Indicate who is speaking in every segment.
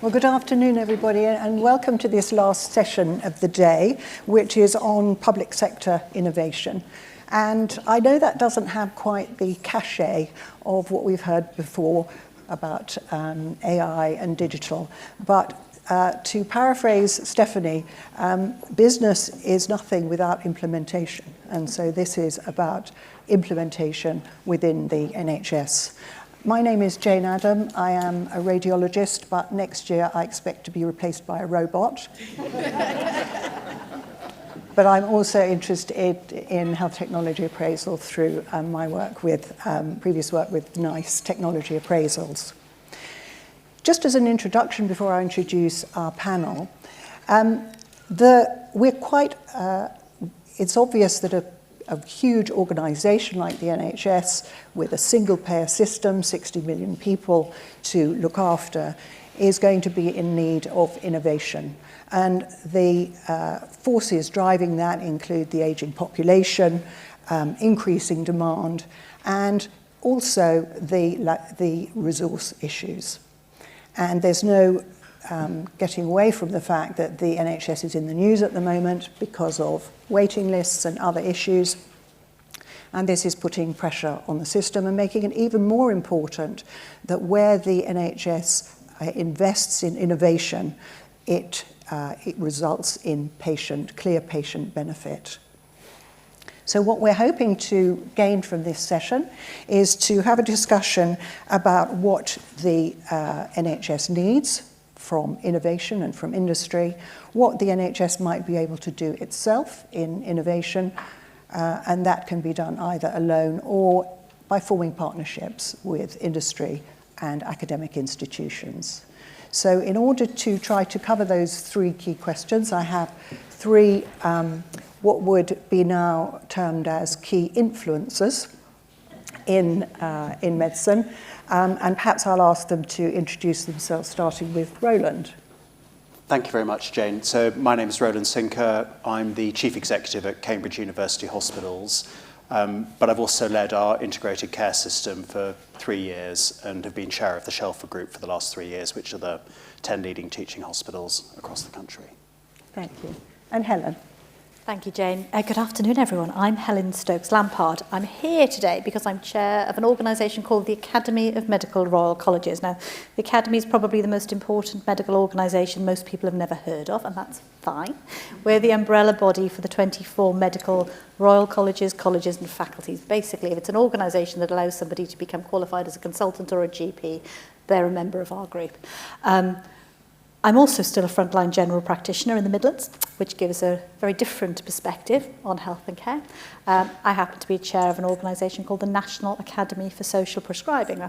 Speaker 1: Well, good afternoon, everybody, and welcome to this last session of the day, which is on public sector innovation. And I know that doesn't have quite the cachet of what we've heard before about AI and digital, but to paraphrase Stephanie, business is nothing without implementation. And so this is about implementation within the NHS. My name is Jane Adam. I am a radiologist, but next year I expect to be replaced by a robot. But I'm also interested in health technology appraisal through my work with, previous work with NICE technology appraisals. Just as an introduction before I introduce our panel, it's obvious that a huge organisation like the NHS, with a single payer system, 60 million people to look after, is going to be in need of innovation. And the forces driving that include the ageing population, increasing demand, and also the resource issues. And there's no getting away from the fact that the NHS is in the news at the moment because of waiting lists and other issues. And this is putting pressure on the system and making it even more important that where the NHS invests in innovation, it results in clear patient benefit. So what we're hoping to gain from this session is to have a discussion about what the NHS needs from innovation and from industry, what the NHS might be able to do itself in innovation, and that can be done either alone or by forming partnerships with industry and academic institutions. So in order to try to cover those three key questions, I have three what would be now termed as key influencers in medicine. And perhaps I'll ask them to introduce themselves, starting with Roland.
Speaker 2: Thank you very much, Jane. So my name is Roland Sinker. I'm the Chief Executive at Cambridge University Hospitals, but I've also led our integrated care system for 3 years and have been chair of the Shelford Group for the last 3 years, which are the 10 leading teaching hospitals across the country.
Speaker 1: Thank you. And Helen.
Speaker 3: Thank you, Jane. Good afternoon, everyone. I'm Helen Stokes-Lampard. I'm here today because I'm chair of an organisation called the Academy of Medical Royal Colleges. Now, the Academy is probably the most important medical organisation most people have never heard of, and that's fine. We're the umbrella body for the 24 medical royal colleges, colleges and faculties. Basically, if it's an organisation that allows somebody to become qualified as a consultant or a GP, they're a member of our group. I'm also still a frontline general practitioner in the Midlands, which gives a very different perspective on health and care. I happen to be chair of an organisation called the National Academy for Social Prescribing.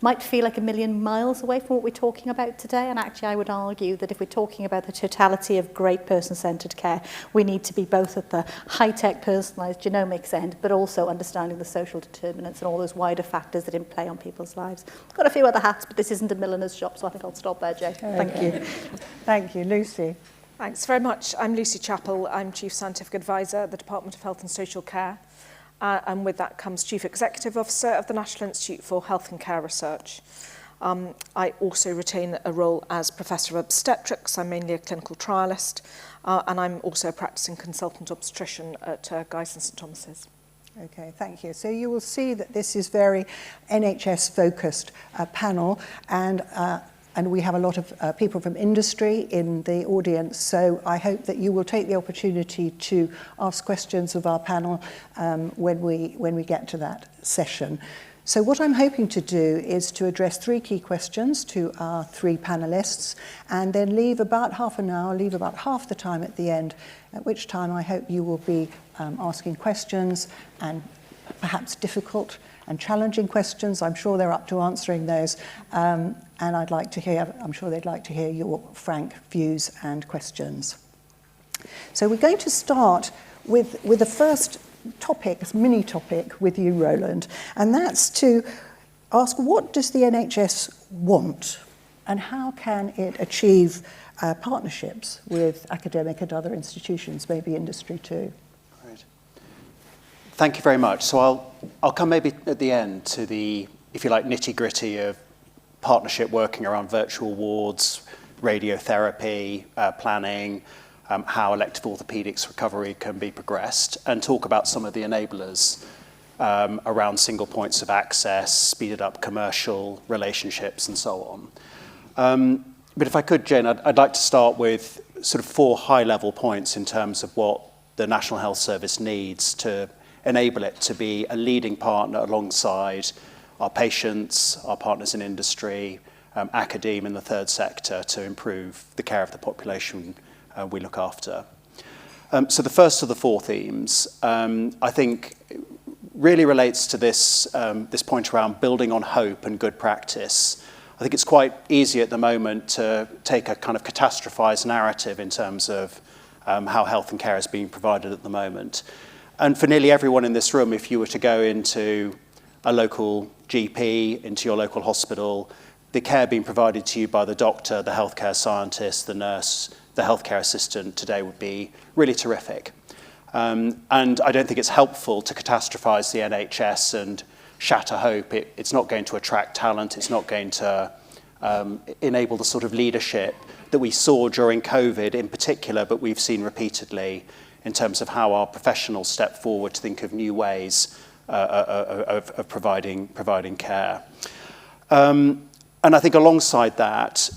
Speaker 3: Might feel like a million miles away from what we're talking about today, and actually I would argue that if we're talking about the totality of great person-centred care, we need to be both at the high-tech personalised genomics end, but also understanding the social determinants and all those wider factors that in play on people's lives. I've got a few other hats, but this isn't a milliner's shop, so I think I'll stop there, Jay. Thank you.
Speaker 1: Thank you. Lucy.
Speaker 4: Thanks very much. I'm Lucy Chappell. I'm Chief Scientific Advisor at the Department of Health and Social Care. And with that comes Chief Executive Officer of the National Institute for Health and Care Research. I also retain a role as Professor of Obstetrics. I'm mainly a clinical trialist, and I'm also a practicing consultant obstetrician at Guy's and St Thomas's.
Speaker 1: Okay, thank you. So you will see that this is very NHS-focused panel, and we have a lot of people from industry in the audience, so I hope that you will take the opportunity to ask questions of our panel when we get to that session. So what I'm hoping to do is to address three key questions to our three panelists, and then leave about half an hour, leave about half the time at the end, at which time I hope you will be asking questions, and perhaps difficult and challenging questions. I'm sure they're up to answering those. And I'm sure they'd like to hear your frank views and questions. So we're going to start with the first topic, this mini topic with you, Roland, and that's to ask, what does the NHS want and how can it achieve partnerships with academic and other institutions, maybe industry too?
Speaker 2: Right. Thank you very much. So I'll come maybe at the end to the, if you like, nitty-gritty of partnership working around virtual wards, radiotherapy, planning, how elective orthopedics recovery can be progressed, and talk about some of the enablers around single points of access, speeded up commercial relationships, and so on. But if I could, Jane, I'd like to start with sort of 4 high-level points in terms of what the National Health Service needs to enable it to be a leading partner alongside our patients, our partners in industry, academia and the third sector to improve the care of the population we look after. So the first of the 4 themes, I think, really relates to this point around building on hope and good practice. I think it's quite easy at the moment to take a kind of catastrophized narrative in terms of how health and care is being provided at the moment. And for nearly everyone in this room, if you were to go into a local GP, into your local hospital, the care being provided to you by the doctor, the healthcare scientist, the nurse, the healthcare assistant today would be really terrific. And I don't think it's helpful to catastrophize the NHS and shatter hope. It's not going to attract talent. It's not going to enable the sort of leadership that we saw during COVID in particular, but we've seen repeatedly in terms of how our professionals step forward to think of new ways of providing care. And I think alongside that,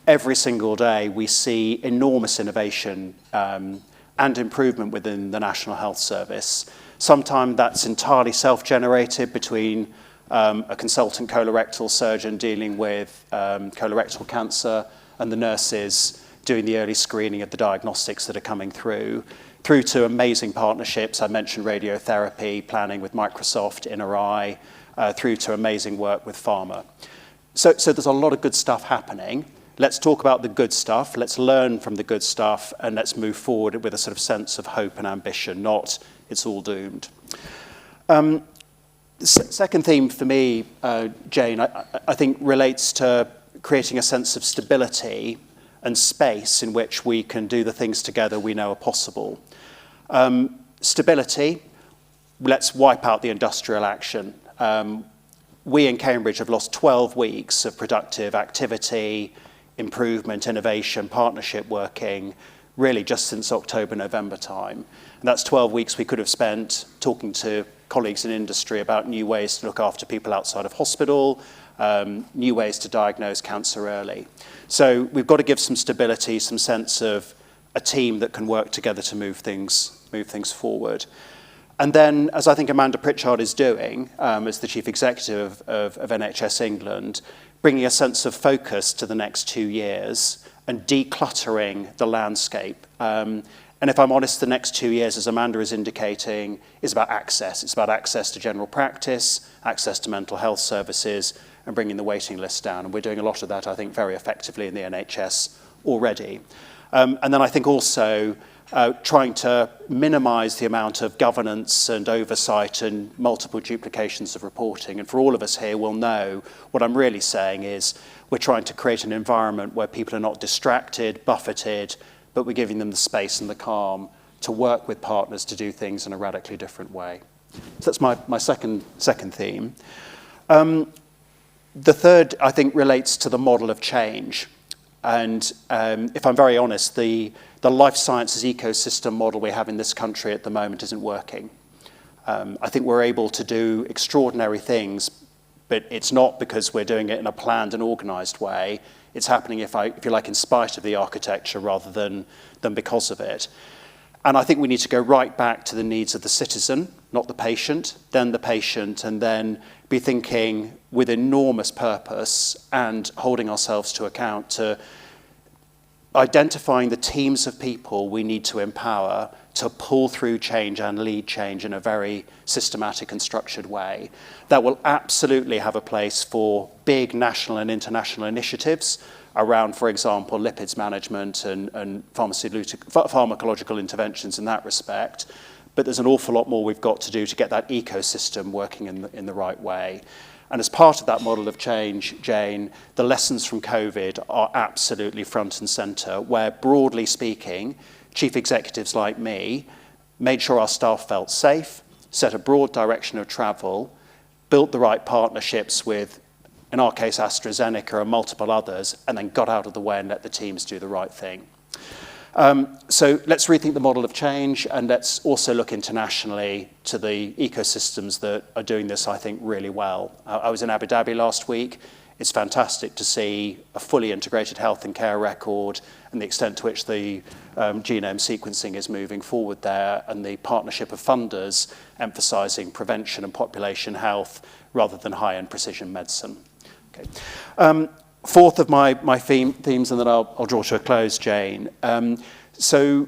Speaker 2: every single day we see enormous innovation and improvement within the National Health Service. Sometimes that's entirely self-generated between a consultant colorectal surgeon dealing with colorectal cancer and the nurses doing the early screening of the diagnostics that are coming through to amazing partnerships. I mentioned radiotherapy, planning with Microsoft, NRI, through to amazing work with pharma. So there's a lot of good stuff happening. Let's talk about the good stuff, let's learn from the good stuff, and let's move forward with a sort of sense of hope and ambition, not it's all doomed. The second theme for me, Jane, I think relates to creating a sense of stability and space in which we can do the things together we know are possible. Stability, let's wipe out the industrial action. We in Cambridge have lost 12 weeks of productive activity, improvement, innovation, partnership working, really just since October, November time. And that's 12 weeks we could have spent talking to colleagues in industry about new ways to look after people outside of hospital, new ways to diagnose cancer early. So we've got to give some stability, some sense of a team that can work together to move things forward. And then, as I think Amanda Pritchard is doing, as the Chief Executive of NHS England, bringing a sense of focus to the next 2 years and decluttering the landscape. And if I'm honest, the next 2 years, as Amanda is indicating, is about access. It's about access to general practice, access to mental health services, and bringing the waiting list down. And we're doing a lot of that, I think, very effectively in the NHS already. And then I think also trying to minimise the amount of governance and oversight and multiple duplications of reporting. And for all of us here, we'll know what I'm really saying is we're trying to create an environment where people are not distracted, buffeted, but we're giving them the space and the calm to work with partners to do things in a radically different way. So that's my second theme. The third, I think, relates to the model of change. And if I'm very honest, the life sciences ecosystem model we have in this country at the moment isn't working. I think we're able to do extraordinary things, but it's not because we're doing it in a planned and organised way. It's happening, if you like, in spite of the architecture rather than because of it. And I think we need to go right back to the needs of the citizen, not the patient, then the patient, and then be thinking with enormous purpose and holding ourselves to account to identifying the teams of people we need to empower to pull through change and lead change in a very systematic and structured way. That will absolutely have a place for big national and international initiatives around, for example, lipids management and pharmacological interventions in that respect. But there's an awful lot more we've got to do to get that ecosystem working in the right way. And as part of that model of change, Jane, the lessons from COVID are absolutely front and centre, where, broadly speaking, chief executives like me made sure our staff felt safe, set a broad direction of travel, built the right partnerships with in our case AstraZeneca and multiple others, and then got out of the way and let the teams do the right thing. So let's rethink the model of change, and let's also look internationally to the ecosystems that are doing this, I think, really well. I was in Abu Dhabi last week. It's fantastic to see a fully integrated health and care record and the extent to which the genome sequencing is moving forward there, and the partnership of funders emphasising prevention and population health rather than high-end precision medicine. Okay. Fourth of my themes, and then I'll draw to a close, Jane. So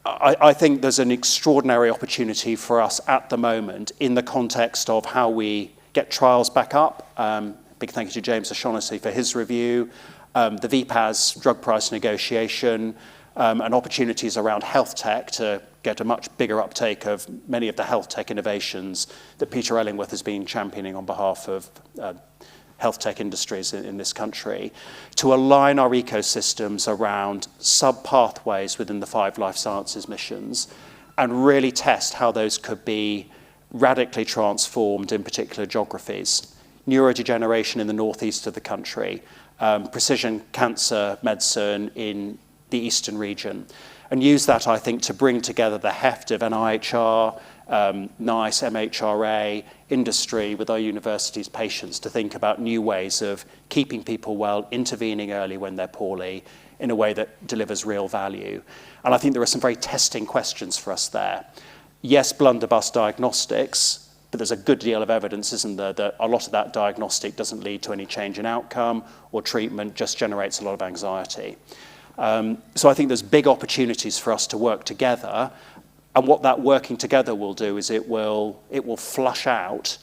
Speaker 2: I think there's an extraordinary opportunity for us at the moment in the context of how we get trials back up. Big thank you to James O'Shaughnessy for his review. The VPAS drug price negotiation, and opportunities around health tech to get a much bigger uptake of many of the health tech innovations that Peter Ellingworth has been championing on behalf of health tech industries in this country, to align our ecosystems around sub-pathways within the 5 life sciences missions and really test how those could be radically transformed in particular geographies. Neurodegeneration in the northeast of the country, precision cancer medicine in the eastern region, and use that, I think, to bring together the heft of NIHR, NICE, MHRA, industry with our universities, patients, to think about new ways of keeping people well, intervening early when they're poorly in a way that delivers real value. And I think there are some very testing questions for us there. Yes, blunderbuss diagnostics, but there's a good deal of evidence, isn't there, that a lot of that diagnostic doesn't lead to any change in outcome or treatment, just generates a lot of anxiety. So I think there's big opportunities for us to work together. And what that working together will do is it will flush out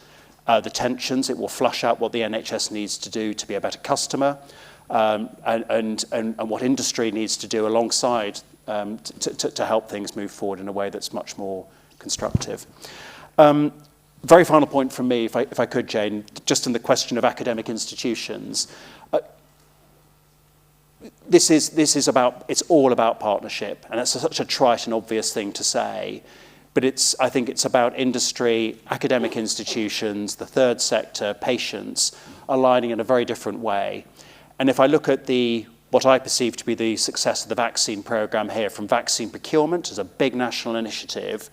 Speaker 2: the tensions, it will flush out what the NHS needs to do to be a better customer, and what industry needs to do alongside to help things move forward in a way that's much more constructive. Very final point from me, if I could, Jane, just in the question of academic institutions. This is about, it's all about partnership, and it's such a trite and obvious thing to say, but I think it's about industry, academic institutions, the third sector, patients, aligning in a very different way. And if I look at what I perceive to be the success of the vaccine programme here, from vaccine procurement as a big national initiative,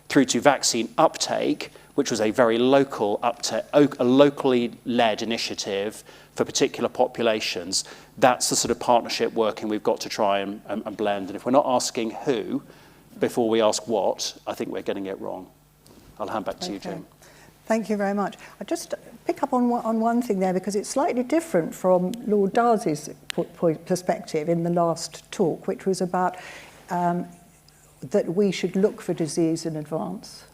Speaker 2: through to vaccine uptake, which was a very local uptake, a locally led initiative for particular populations, that's the sort of partnership working we've got to try and blend. And if we're not asking who before we ask what, I think we're getting it wrong. I'll hand back to you, Jane.
Speaker 1: Thank you very much. I'll just pick up on one thing there, because it's slightly different from Lord Darcy's perspective in the last talk, which was about that we should look for disease in advance.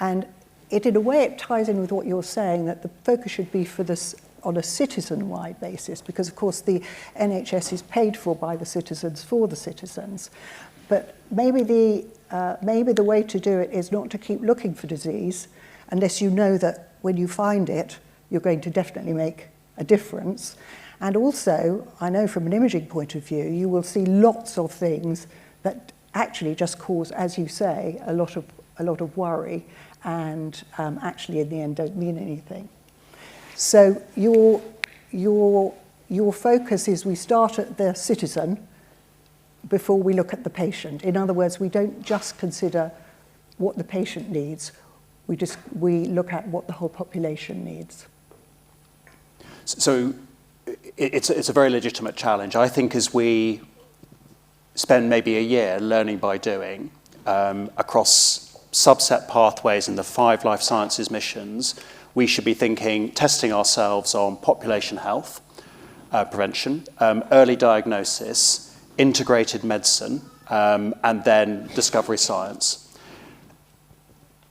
Speaker 1: And in a way, it ties in with what you're saying, that the focus should be for this on a citizen-wide basis, because of course the NHS is paid for by the citizens for the citizens. But maybe the way to do it is not to keep looking for disease unless you know that when you find it, you're going to definitely make a difference. And also, I know from an imaging point of view, you will see lots of things that actually just cause, as you say, a lot of worry, and actually in the end don't mean anything. So your focus is we start at the citizen before we look at the patient. In other words, we don't just consider what the patient needs, we look at what the whole population needs.
Speaker 2: So it's a very legitimate challenge. I think as we spend maybe a year learning by doing across subset pathways in the 5 life sciences missions, we should be testing ourselves on population health, prevention, early diagnosis, integrated medicine, and then discovery science.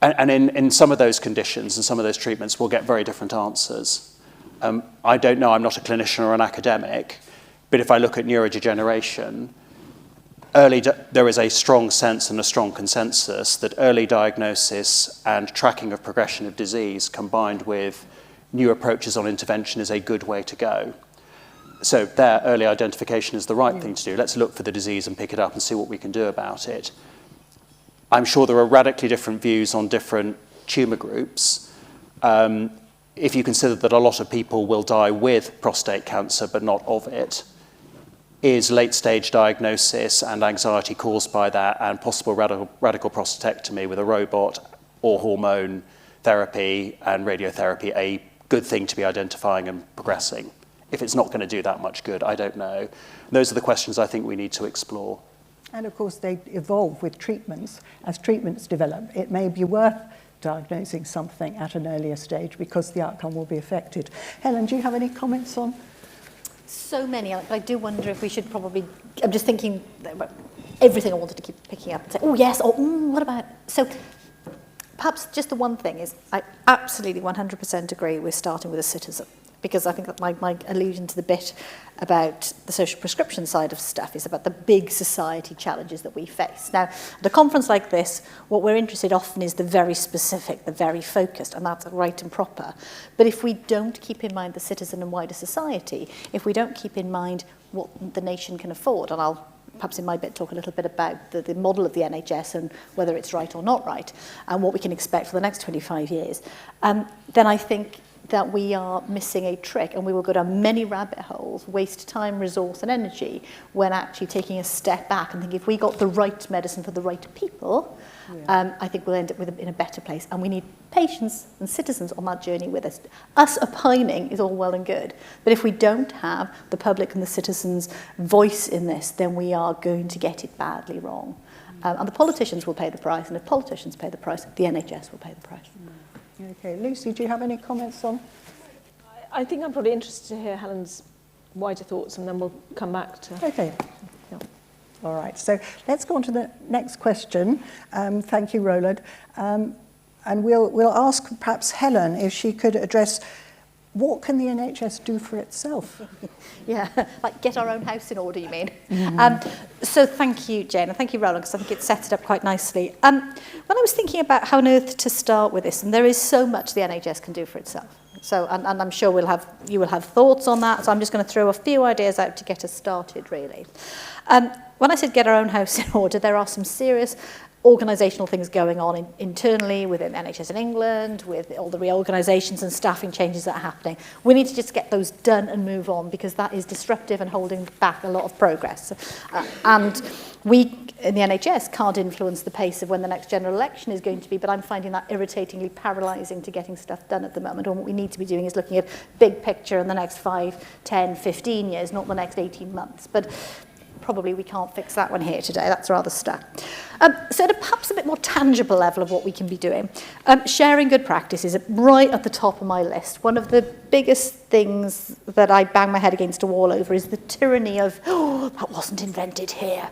Speaker 2: And in some of those conditions and some of those treatments, we'll get very different answers. I don't know, I'm not a clinician or an academic, but if I look at neurodegeneration, there is a strong sense and a strong consensus that early diagnosis and tracking of progression of disease combined with new approaches on intervention is a good way to go. So there, early identification is the right thing to do. Let's look for the disease and pick it up and see what we can do about it. I'm sure there are radically different views on different tumour groups. if you consider that a lot of people will die with prostate cancer but not of it, is late-stage diagnosis and anxiety caused by that and possible radical prostatectomy with a robot or hormone therapy and radiotherapy a good thing to be identifying and progressing? If it's not going to do that much good, I don't know. Those are the questions I think we need to explore.
Speaker 1: And of course, they evolve with treatments. As treatments develop, it may be worth diagnosing something at an earlier stage because the outcome will be affected. Helen, do you have any comments on?
Speaker 3: So many. I do wonder if we should probably, I'm just thinking about everything I wanted to keep picking up and say, oh yes, or what about, so perhaps just the one thing is I absolutely 100% agree with starting with a citizen, because I think that my allusion to the bit about the social prescription side of stuff is about the big society challenges that we face. Now, at a conference like this, what we're interested often is the very specific, the very focused, and that's right and proper. But if we don't keep in mind the citizen and wider society, if we don't keep in mind what the nation can afford, and I'll perhaps in my bit talk a little bit about the model of the NHS and whether it's right or not right, and what we can expect for the next 25 years, then I think that we are missing a trick, and we will go down many rabbit holes, waste time, resource and energy, when actually taking a step back and think if we got the right medicine for the right people, I think we'll end up in a better place. And we need patients and citizens on that journey with us. Us opining is all well and good, but if we don't have the public and the citizens' voice in this, then we are going to get it badly wrong. And the politicians will pay the price, and if politicians pay the price, the NHS will pay the price.
Speaker 1: Okay, Lucy, do you have any comments on?
Speaker 4: I think I'm probably interested to hear Helen's wider thoughts, and then we'll come back to...
Speaker 1: Okay. Yeah. All right, so let's go on to the next question. Thank you, Roland. And we'll ask perhaps Helen if she could address what can the NHS do for itself?
Speaker 3: Yeah, like get our own house in order, you mean? Mm-hmm. So thank you, Jane, and thank you, Roland, because I think it sets it up quite nicely. When I was thinking about how on earth to start with this, and there is so much the NHS can do for itself. So, and I'm sure you will have thoughts on that, so I'm just going to throw a few ideas out to get us started, really. When I said get our own house in order, there are some serious organisational things going on internally within NHS in England, with all the reorganisations and staffing changes that are happening. We need to just get those done and move on, because that is disruptive and holding back a lot of progress. And we in the NHS can't influence the pace of when the next general election is going to be, but I'm finding that irritatingly paralysing to getting stuff done at the moment. And what we need to be doing is looking at big picture in the next 5, 10, 15 years, not the next 18 months. But probably we can't fix that one here today. That's rather stuck. So at perhaps a bit more tangible level of what we can be doing, sharing good practice is right at the top of my list. One of the biggest things that I bang my head against a wall over is the tyranny of, oh, that wasn't invented here,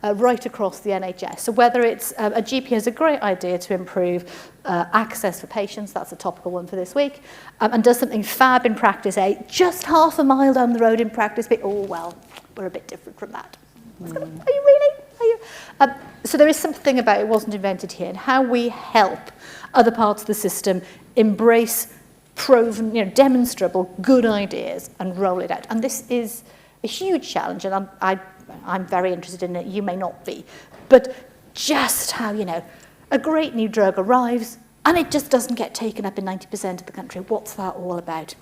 Speaker 3: right across the NHS. So whether it's a GP has a great idea to improve access for patients, that's a topical one for this week, and does something fab in practice A, just half a mile down the road in practice B, oh, well, we're a bit different from that. Are you really? Are you? So there is something about it wasn't invented here, and how we help other parts of the system embrace proven, demonstrable good ideas and roll it out. And this is a huge challenge, and I'm very interested in it. You may not be, but just how a great new drug arrives and it just doesn't get taken up in 90% of the country. What's that all about?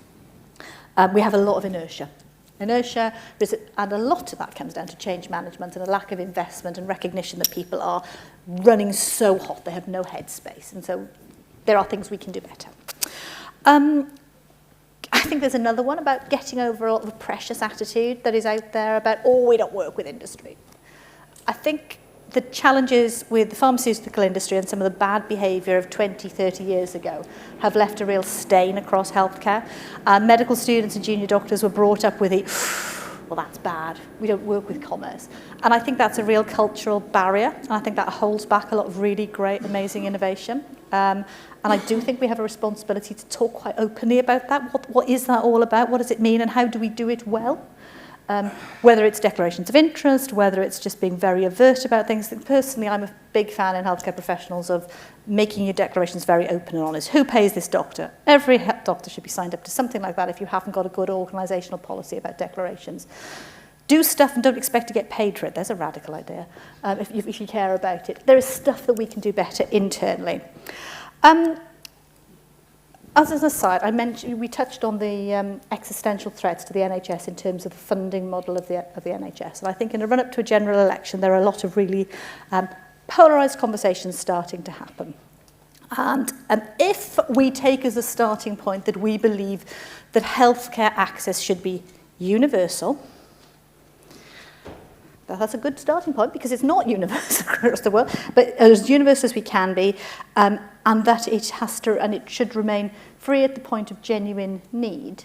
Speaker 3: We have a lot of inertia. And a lot of that comes down to change management and a lack of investment and recognition that people are running so hot they have no headspace. And so there are things we can do better. I think there's another one about getting over all the precious attitude that is out there about, oh, we don't work with industry. I think the challenges with the pharmaceutical industry and some of the bad behaviour of 20, 30 years ago have left a real stain across healthcare. Medical students and junior doctors were brought up with well, that's bad. We don't work with commerce. And I think that's a real cultural barrier. And I think that holds back a lot of really great, amazing innovation. And I do think we have a responsibility to talk quite openly about that. What is that all about? What does it mean? And how do we do it well? Whether it's declarations of interest, whether it's just being very overt about things. Personally, I'm a big fan in healthcare professionals of making your declarations very open and honest. Who pays this doctor? Every doctor should be signed up to something like that if you haven't got a good organisational policy about declarations. Do stuff and don't expect to get paid for it. There's a radical idea, if you care about it. There is stuff that we can do better internally. as an aside, we touched on the existential threats to the NHS in terms of the funding model of the NHS. And I think in the run-up to a general election, there are a lot of really polarised conversations starting to happen. And if we take as a starting point that we believe that healthcare access should be universal, that's a good starting point because it's not universal across the world, but as universal as we can be, and that it should remain free at the point of genuine need,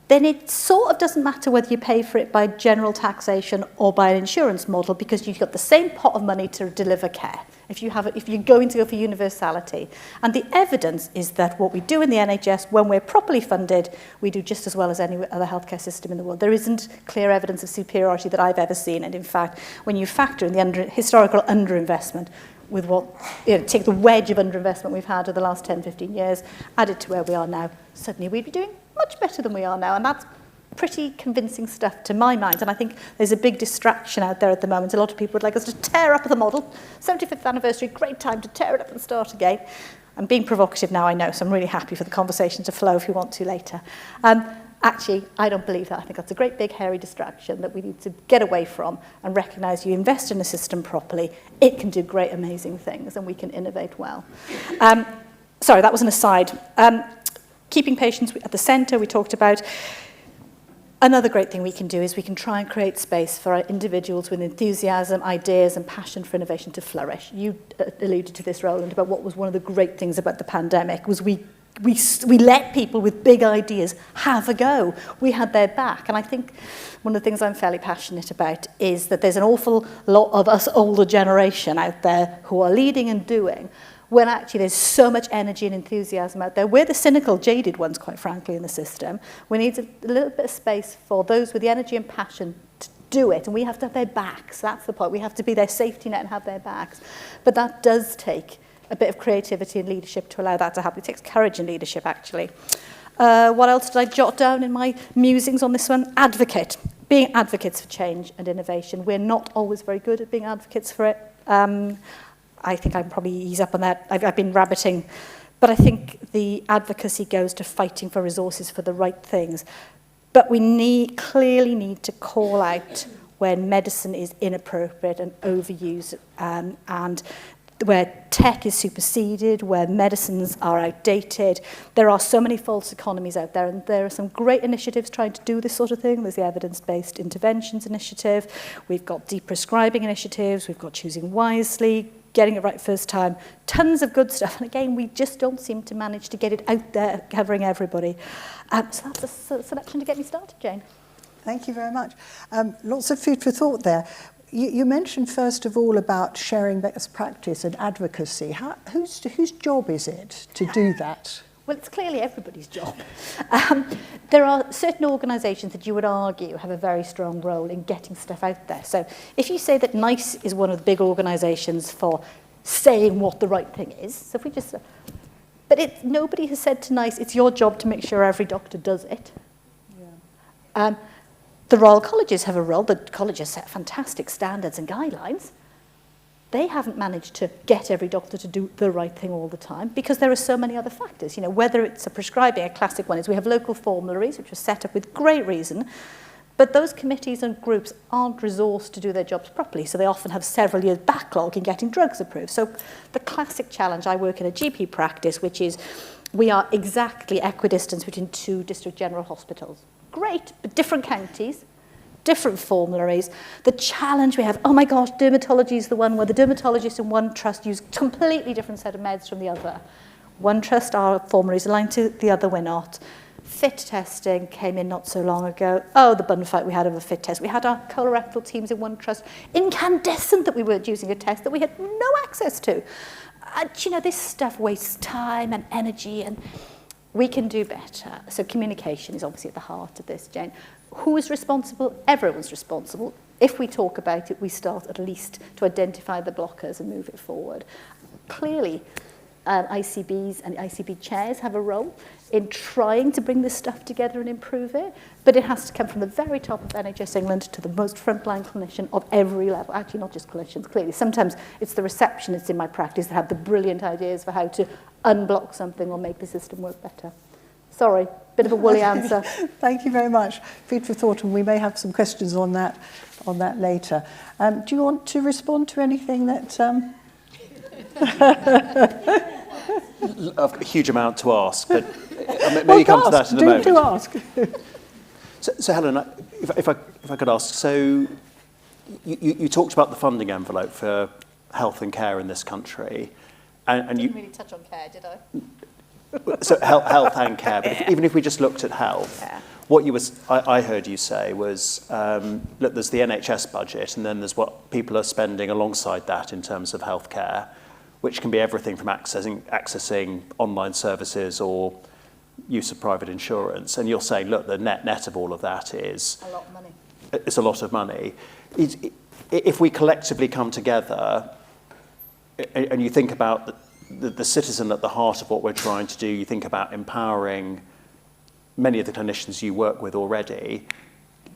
Speaker 3: then it sort of doesn't matter whether you pay for it by general taxation or by an insurance model, because you've got the same pot of money to deliver care if you're going to go for universality. And the evidence is that what we do in the NHS, when we're properly funded, we do just as well as any other healthcare system in the world. There isn't clear evidence of superiority that I've ever seen. And in fact, when you factor in the historical underinvestment with take the wedge of underinvestment we've had over the last 10, 15 years, added to where we are now, suddenly we'd be doing much better than we are now. And that's pretty convincing stuff to my mind. And I think there's a big distraction out there at the moment. A lot of people would like us to tear up the model. 75th anniversary, great time to tear it up and start again. I'm being provocative now, I know, so I'm really happy for the conversation to flow if you want to later. Actually, I don't believe that. I think that's a great big hairy distraction that we need to get away from and recognise you invest in a system properly, it can do great, amazing things, and we can innovate well. Sorry, that was an aside. Keeping patients at the centre, we talked about. Another great thing we can do is we can try and create space for our individuals with enthusiasm, ideas and passion for innovation to flourish. You alluded to this, Roland, about what was one of the great things about the pandemic was we let people with big ideas have a go. We had their back. And I think one of the things I'm fairly passionate about is that there's an awful lot of us older generation out there who are leading and doing, when actually there's so much energy and enthusiasm out there. We're the cynical, jaded ones, quite frankly, in the system. We need a little bit of space for those with the energy and passion to do it, and we have to have their backs. That's the point. We have to be their safety net and have their backs. But that does take a bit of creativity and leadership to allow that to happen. It takes courage and leadership, actually. What else did I jot down in my musings on this one? Advocate. Being advocates for change and innovation. We're not always very good at being advocates for it. I think I'm probably ease up on that. I've been rabbiting. But I think the advocacy goes to fighting for resources for the right things. But we clearly need to call out when medicine is inappropriate and overused, and where tech is superseded, where medicines are outdated. There are so many false economies out there, and there are some great initiatives trying to do this sort of thing. There's the Evidence-Based Interventions Initiative. We've got deprescribing initiatives. We've got Choosing Wisely, getting it right first time. Tons of good stuff. And again, we just don't seem to manage to get it out there, covering everybody. So that's a selection to get me started, Jane.
Speaker 1: Thank you very much. Lots of food for thought there. You mentioned, first of all, about sharing best practice and advocacy. Whose job is it to do that?
Speaker 3: Well, it's clearly everybody's job. There are certain organisations that you would argue have a very strong role in getting stuff out there. So if you say that NICE is one of the big organisations for saying what the right thing is, so if we just... But nobody has said to NICE, it's your job to make sure every doctor does it. Yeah. The Royal Colleges have a role. The colleges set fantastic standards and guidelines. They haven't managed to get every doctor to do the right thing all the time because there are so many other factors. You know, whether it's a prescribing, a classic one is we have local formularies, which are set up with great reason, but those committees and groups aren't resourced to do their jobs properly, so they often have several years backlog in getting drugs approved. So the classic challenge, I work in a GP practice, which is we are exactly equidistant between two district general hospitals. Great, but different counties, different formularies. The challenge we have, oh my gosh, dermatology is the one where the dermatologists in one trust use a completely different set of meds from the other. One trust, our formularies aligned to, the other we're not. Fit testing came in not so long ago. Oh, the bun fight we had over fit test. We had our colorectal teams in one trust, incandescent that we weren't using a test that we had no access to. You know, this stuff wastes time and energy, and we can do better. So communication is obviously at the heart of this, Jane. Who is responsible? Everyone's responsible. If we talk about it, we start at least to identify the blockers and move it forward. Clearly, ICBs and ICB chairs have a role in trying to bring this stuff together and improve it, but it has to come from the very top of NHS England to the most frontline clinician of every level. Actually, not just clinicians, clearly. Sometimes it's the receptionists in my practice that have the brilliant ideas for how to unblock something or make the system work better. Sorry, bit of a woolly answer.
Speaker 1: Thank you very much. Food for thought, and we may have some questions on that later. Do you want to respond to anything that...
Speaker 2: I've got a huge amount to ask, but maybe come to that in a moment.
Speaker 1: Do ask.
Speaker 2: So Helen, if I could ask, so you talked about the funding envelope for health and care in this country, and you
Speaker 3: didn't really touch on care, did I?
Speaker 2: So health and care, but even if we just looked at health, what I heard you say was, look, there's the NHS budget, and then there's what people are spending alongside that in terms of healthcare, which can be everything from accessing online services or use of private insurance. And you're saying, look, the net of all of that is
Speaker 3: a lot of money.
Speaker 2: It's a lot of money. If we collectively come together, and you think about the citizen at the heart of what we're trying to do, you think about empowering many of the clinicians you work with already,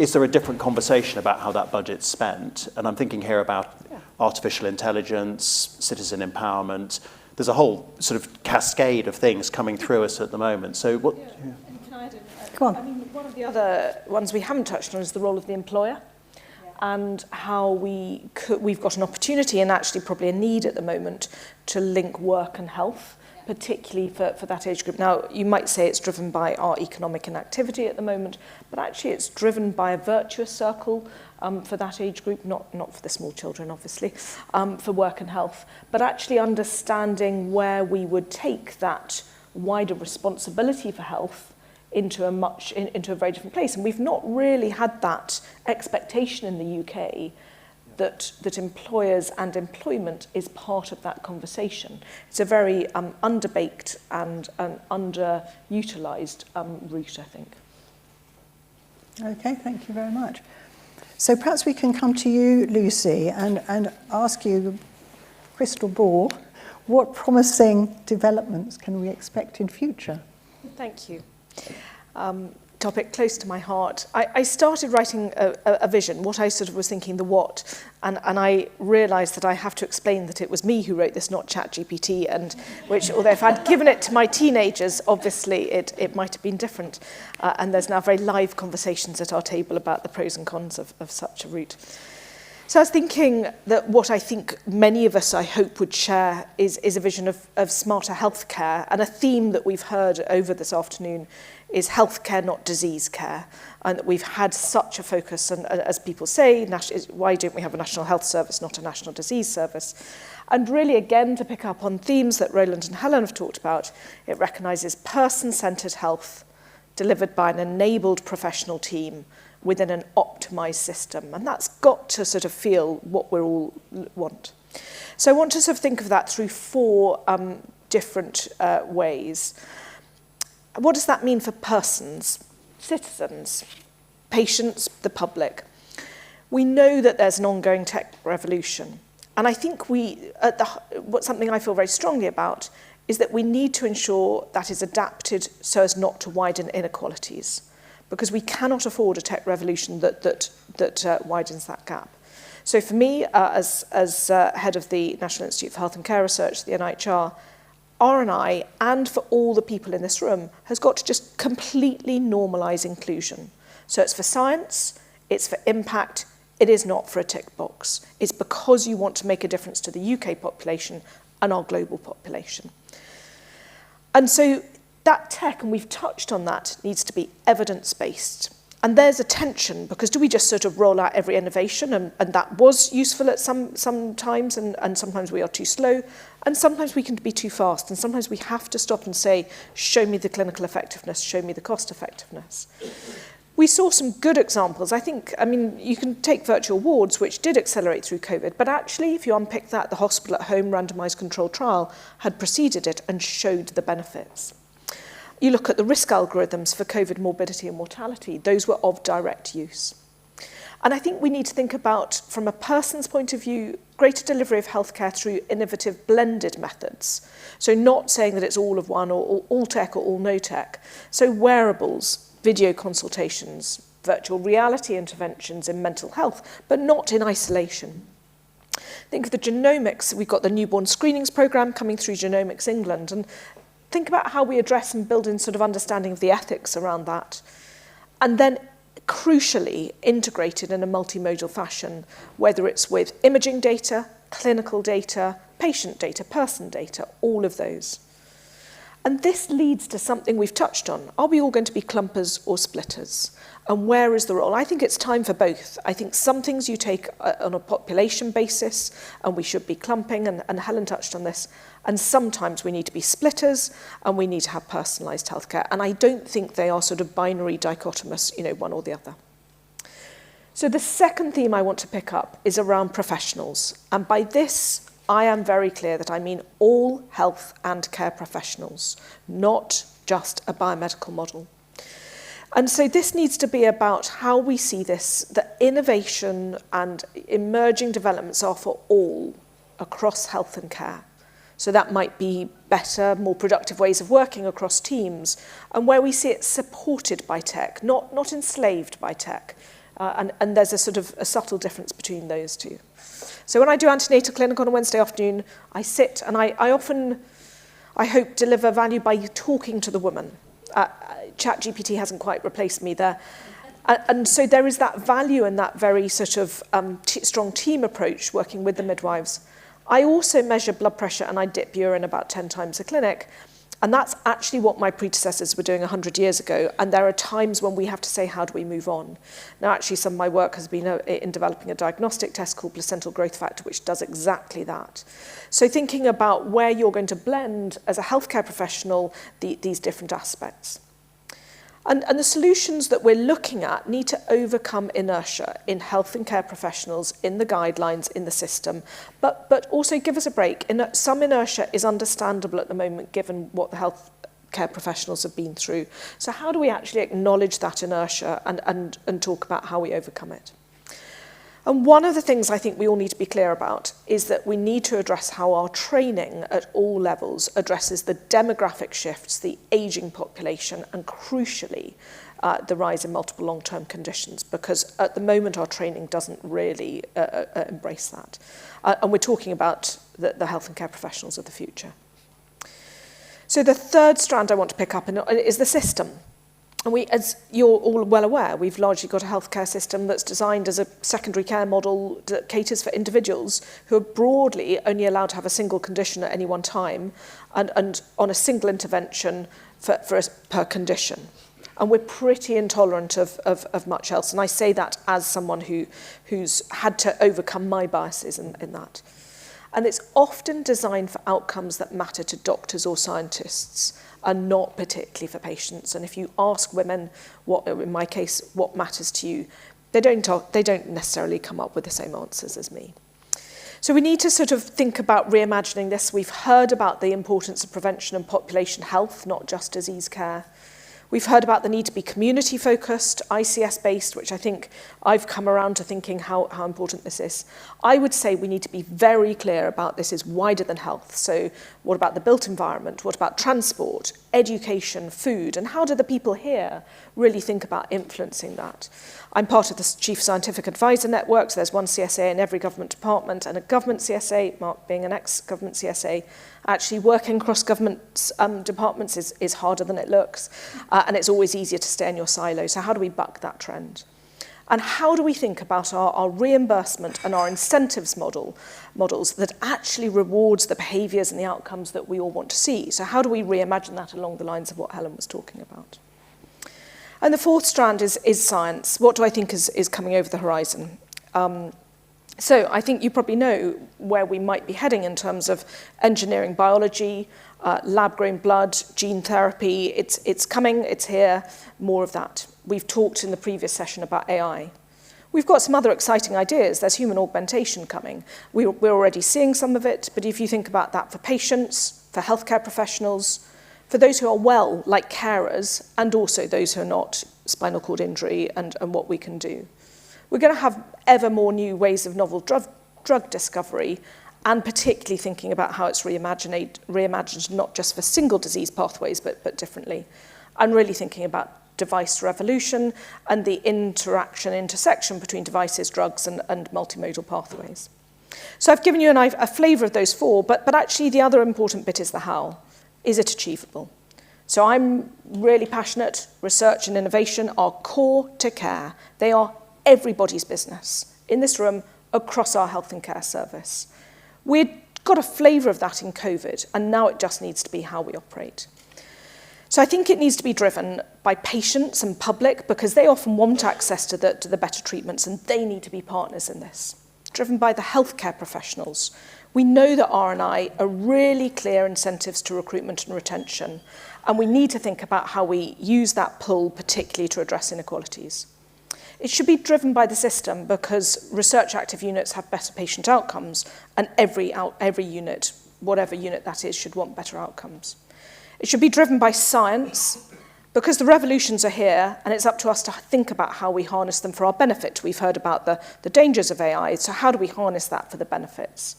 Speaker 2: is there a different conversation about how that budget's spent? And I'm thinking here about artificial intelligence, citizen empowerment. There's a whole sort of cascade of things coming through us at the moment. So what...
Speaker 4: Yeah. And can I add in?
Speaker 1: Go on.
Speaker 4: I mean, one of the other ones we haven't touched on is the role of the employer. And how we've got an opportunity and actually probably a need at the moment to link work and health, particularly for that age group. Now, you might say it's driven by our economic inactivity at the moment, but actually it's driven by a virtuous circle for that age group, not for the small children, obviously, for work and health, but actually understanding where we would take that wider responsibility for health into a very different place. And we've not really had that expectation in the UK that employers and employment is part of that conversation. It's a very underbaked and an underutilised route, I think.
Speaker 1: Okay, thank you very much. So perhaps we can come to you, Lucy, and ask you, crystal ball, what promising developments can we expect in future?
Speaker 4: Thank you. Topic close to my heart. I started writing a vision, what I sort of was thinking, the what, and I realised that I have to explain that it was me who wrote this, not ChatGPT, and which, although if I'd given it to my teenagers, obviously it might have been different. And there's now very live conversations at our table about the pros and cons of such a route. So I was thinking that what I think many of us, I hope, would share is a vision of smarter healthcare, and a theme that we've heard over this afternoon is healthcare, not disease care, and that we've had such a focus, and as people say, why don't we have a national health service, not a national disease service? And really, again, to pick up on themes that Roland and Helen have talked about, it recognises person-centred health delivered by an enabled professional team within an optimised system. And that's got to sort of feel what we all want. So I want to sort of think of that through four different ways. What does that mean for persons, citizens, patients, the public? We know that there's an ongoing tech revolution. And I think something I feel very strongly about is that we need to ensure that is adapted so as not to widen inequalities, because we cannot afford a tech revolution that widens that gap. So for me, as head of the National Institute for Health and Care Research, the NIHR, R&I, and for all the people in this room, has got to just completely normalise inclusion. So it's for science, it's for impact, it is not for a tick box. It's because you want to make a difference to the UK population and our global population. And so that tech, and we've touched on that, needs to be evidence-based. And there's a tension, because do we just sort of roll out every innovation, and that was useful at some times, and sometimes we are too slow, and sometimes we can be too fast, and sometimes we have to stop and say, show me the clinical effectiveness, show me the cost effectiveness. We saw some good examples. I mean, you can take virtual wards, which did accelerate through COVID, but actually, if you unpick that, the hospital at home randomised controlled trial had preceded it and showed the benefits. You look at the risk algorithms for COVID morbidity and mortality, those were of direct use. And I think we need to think about, from a person's point of view, greater delivery of healthcare through innovative blended methods. So not saying that it's all of one, or all tech or all no tech. So wearables, video consultations, virtual reality interventions in mental health, but not in isolation. Think of the genomics. We've got the newborn screenings programme coming through Genomics England, and think about how we address and build in sort of understanding of the ethics around that. And then crucially integrated in a multimodal fashion, whether it's with imaging data, clinical data, patient data, person data, all of those. And this leads to something we've touched on. Are we all going to be clumpers or splitters? And where is the role? I think it's time for both. I think some things you take on a population basis, and we should be clumping, and Helen touched on this, and sometimes we need to be splitters, and we need to have personalised healthcare. And I don't think they are sort of binary, dichotomous, one or the other. So the second theme I want to pick up is around professionals. And by this, I am very clear that I mean all health and care professionals, not just a biomedical model. And so this needs to be about how we see this, that innovation and emerging developments are for all across health and care. So that might be better, more productive ways of working across teams, and where we see it supported by tech, not enslaved by tech. And there's a sort of a subtle difference between those two. So when I do antenatal clinic on a Wednesday afternoon, I sit and I often, I hope, deliver value by talking to the woman. ChatGPT hasn't quite replaced me there. And so there is that value in that very sort of strong team approach working with the midwives. I also measure blood pressure and I dip urine about 10 times a clinic. And that's actually what my predecessors were doing 100 years ago. And there are times when we have to say, how do we move on? Now, actually, some of my work has been in developing a diagnostic test called placental growth factor, which does exactly that. So thinking about where you're going to blend as a healthcare professional these different aspects. And the solutions that we're looking at need to overcome inertia in health and care professionals, in the guidelines, in the system, but also give us a break. Some inertia is understandable at the moment, given what the health care professionals have been through. So how do we actually acknowledge that inertia and talk about how we overcome it? And one of the things I think we all need to be clear about is that we need to address how our training at all levels addresses the demographic shifts, the ageing population, and crucially, the rise in multiple long-term conditions, because at the moment our training doesn't really embrace that. And we're talking about the health and care professionals of the future. So the third strand I want to pick up is the system. And as you're all well aware, we've largely got a healthcare system that's designed as a secondary care model that caters for individuals who are broadly only allowed to have a single condition at any one time and on a single intervention per condition. And we're pretty intolerant of much else. And I say that as someone who's had to overcome my biases in that. And it's often designed for outcomes that matter to doctors or scientists, and not particularly for patients. And if you ask women, in my case, what matters to you, they don't necessarily come up with the same answers as me. So we need to sort of think about reimagining this. We've heard about the importance of prevention and population health, not just disease care. We've heard about the need to be community-focused, ICS-based, which I think I've come around to thinking how important this is. I would say we need to be very clear about this is wider than health. So what about the built environment? What about transport, education, food? And how do the people here really think about influencing that? I'm part of the Chief Scientific Advisor Network, so there's one CSA in every government department, and a government CSA, Mark being an ex-government CSA, actually working across government departments is harder than it looks, and it's always easier to stay in your silo. So how do we buck that trend? And how do we think about our reimbursement and our incentives models that actually rewards the behaviours and the outcomes that we all want to see? So how do we reimagine that along the lines of what Helen was talking about? And the fourth strand is science. What do I think is coming over the horizon? So I think you probably know where we might be heading in terms of engineering biology, lab-grown blood, gene therapy. It's coming, it's here, more of that. We've talked in the previous session about AI. We've got some other exciting ideas. There's human augmentation coming. We're already seeing some of it, but if you think about that for patients, for healthcare professionals, for those who are well, like carers, and also those who are not, spinal cord injury and what we can do. We're going to have ever more new ways of novel drug discovery, and particularly thinking about how it's reimagined not just for single disease pathways, but differently. And really thinking about device revolution and the intersection between devices, drugs, and multimodal pathways. So I've given you a flavour of those four, but actually the other important bit is the how. is it achievable? So I'm really passionate. Research and innovation are core to care. They are everybody's business in this room, across our health and care service. We'd got a flavour of that in COVID, and now it just needs to be how we operate. So I think it needs to be driven by patients and public, because they often want access to the better treatments, and they need to be partners in this. Driven by the healthcare professionals. We know that R&I are really clear incentives to recruitment and retention, and we need to think about how we use that pull, particularly to address inequalities. It should be driven by the system, because research active units have better patient outcomes, and every unit, whatever unit that is, should want better outcomes. It should be driven by science, because the revolutions are here, and it's up to us to think about how we harness them for our benefit. We've heard about the dangers of AI, so how do we harness that for the benefits?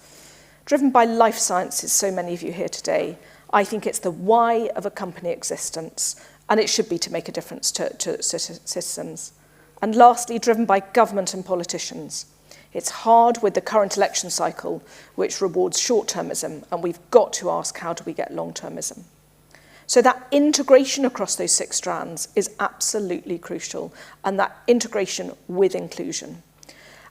Speaker 4: Driven by life sciences, so many of you here today, I think it's the why of a company existence, and it should be to make a difference to citizens. And lastly, driven by government and politicians. It's hard with the current election cycle, which rewards short-termism, and we've got to ask, how do we get long-termism? So that integration across those 6 strands is absolutely crucial, and that integration with inclusion.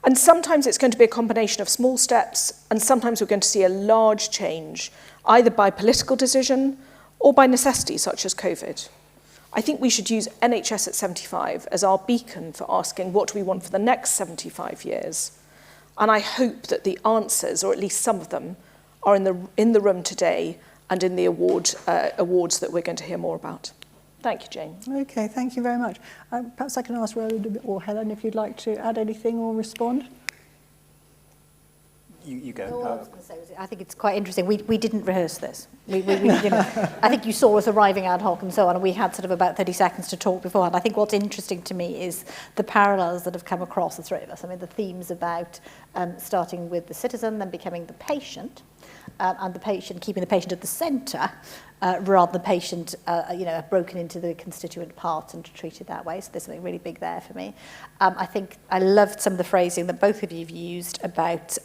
Speaker 4: And sometimes it's going to be a combination of small steps, and sometimes we're going to see a large change, either by political decision or by necessity, such as COVID. I think we should use NHS at 75 as our beacon for asking what do we want for the next 75 years. And I hope that the answers, or at least some of them, are in the room today and in the awards that we're going to hear more about. Thank you, Jane.
Speaker 1: Okay, thank you very much. Perhaps I can ask Roland or Helen if you'd like to add anything or respond.
Speaker 2: You go.
Speaker 3: All I was going to say was, I think it's quite interesting. We didn't rehearse this. You know, I think you saw us arriving ad hoc and so on, and we had sort of about 30 seconds to talk beforehand. I think what's interesting to me is the parallels that have come across the 3 of us. I mean, the themes about starting with the citizen, then becoming the patient, and the patient, keeping the patient at the centre, rather than the patient, broken into the constituent parts and treated that way. So there's something really big there for me. I think I loved some of the phrasing that both of you have used about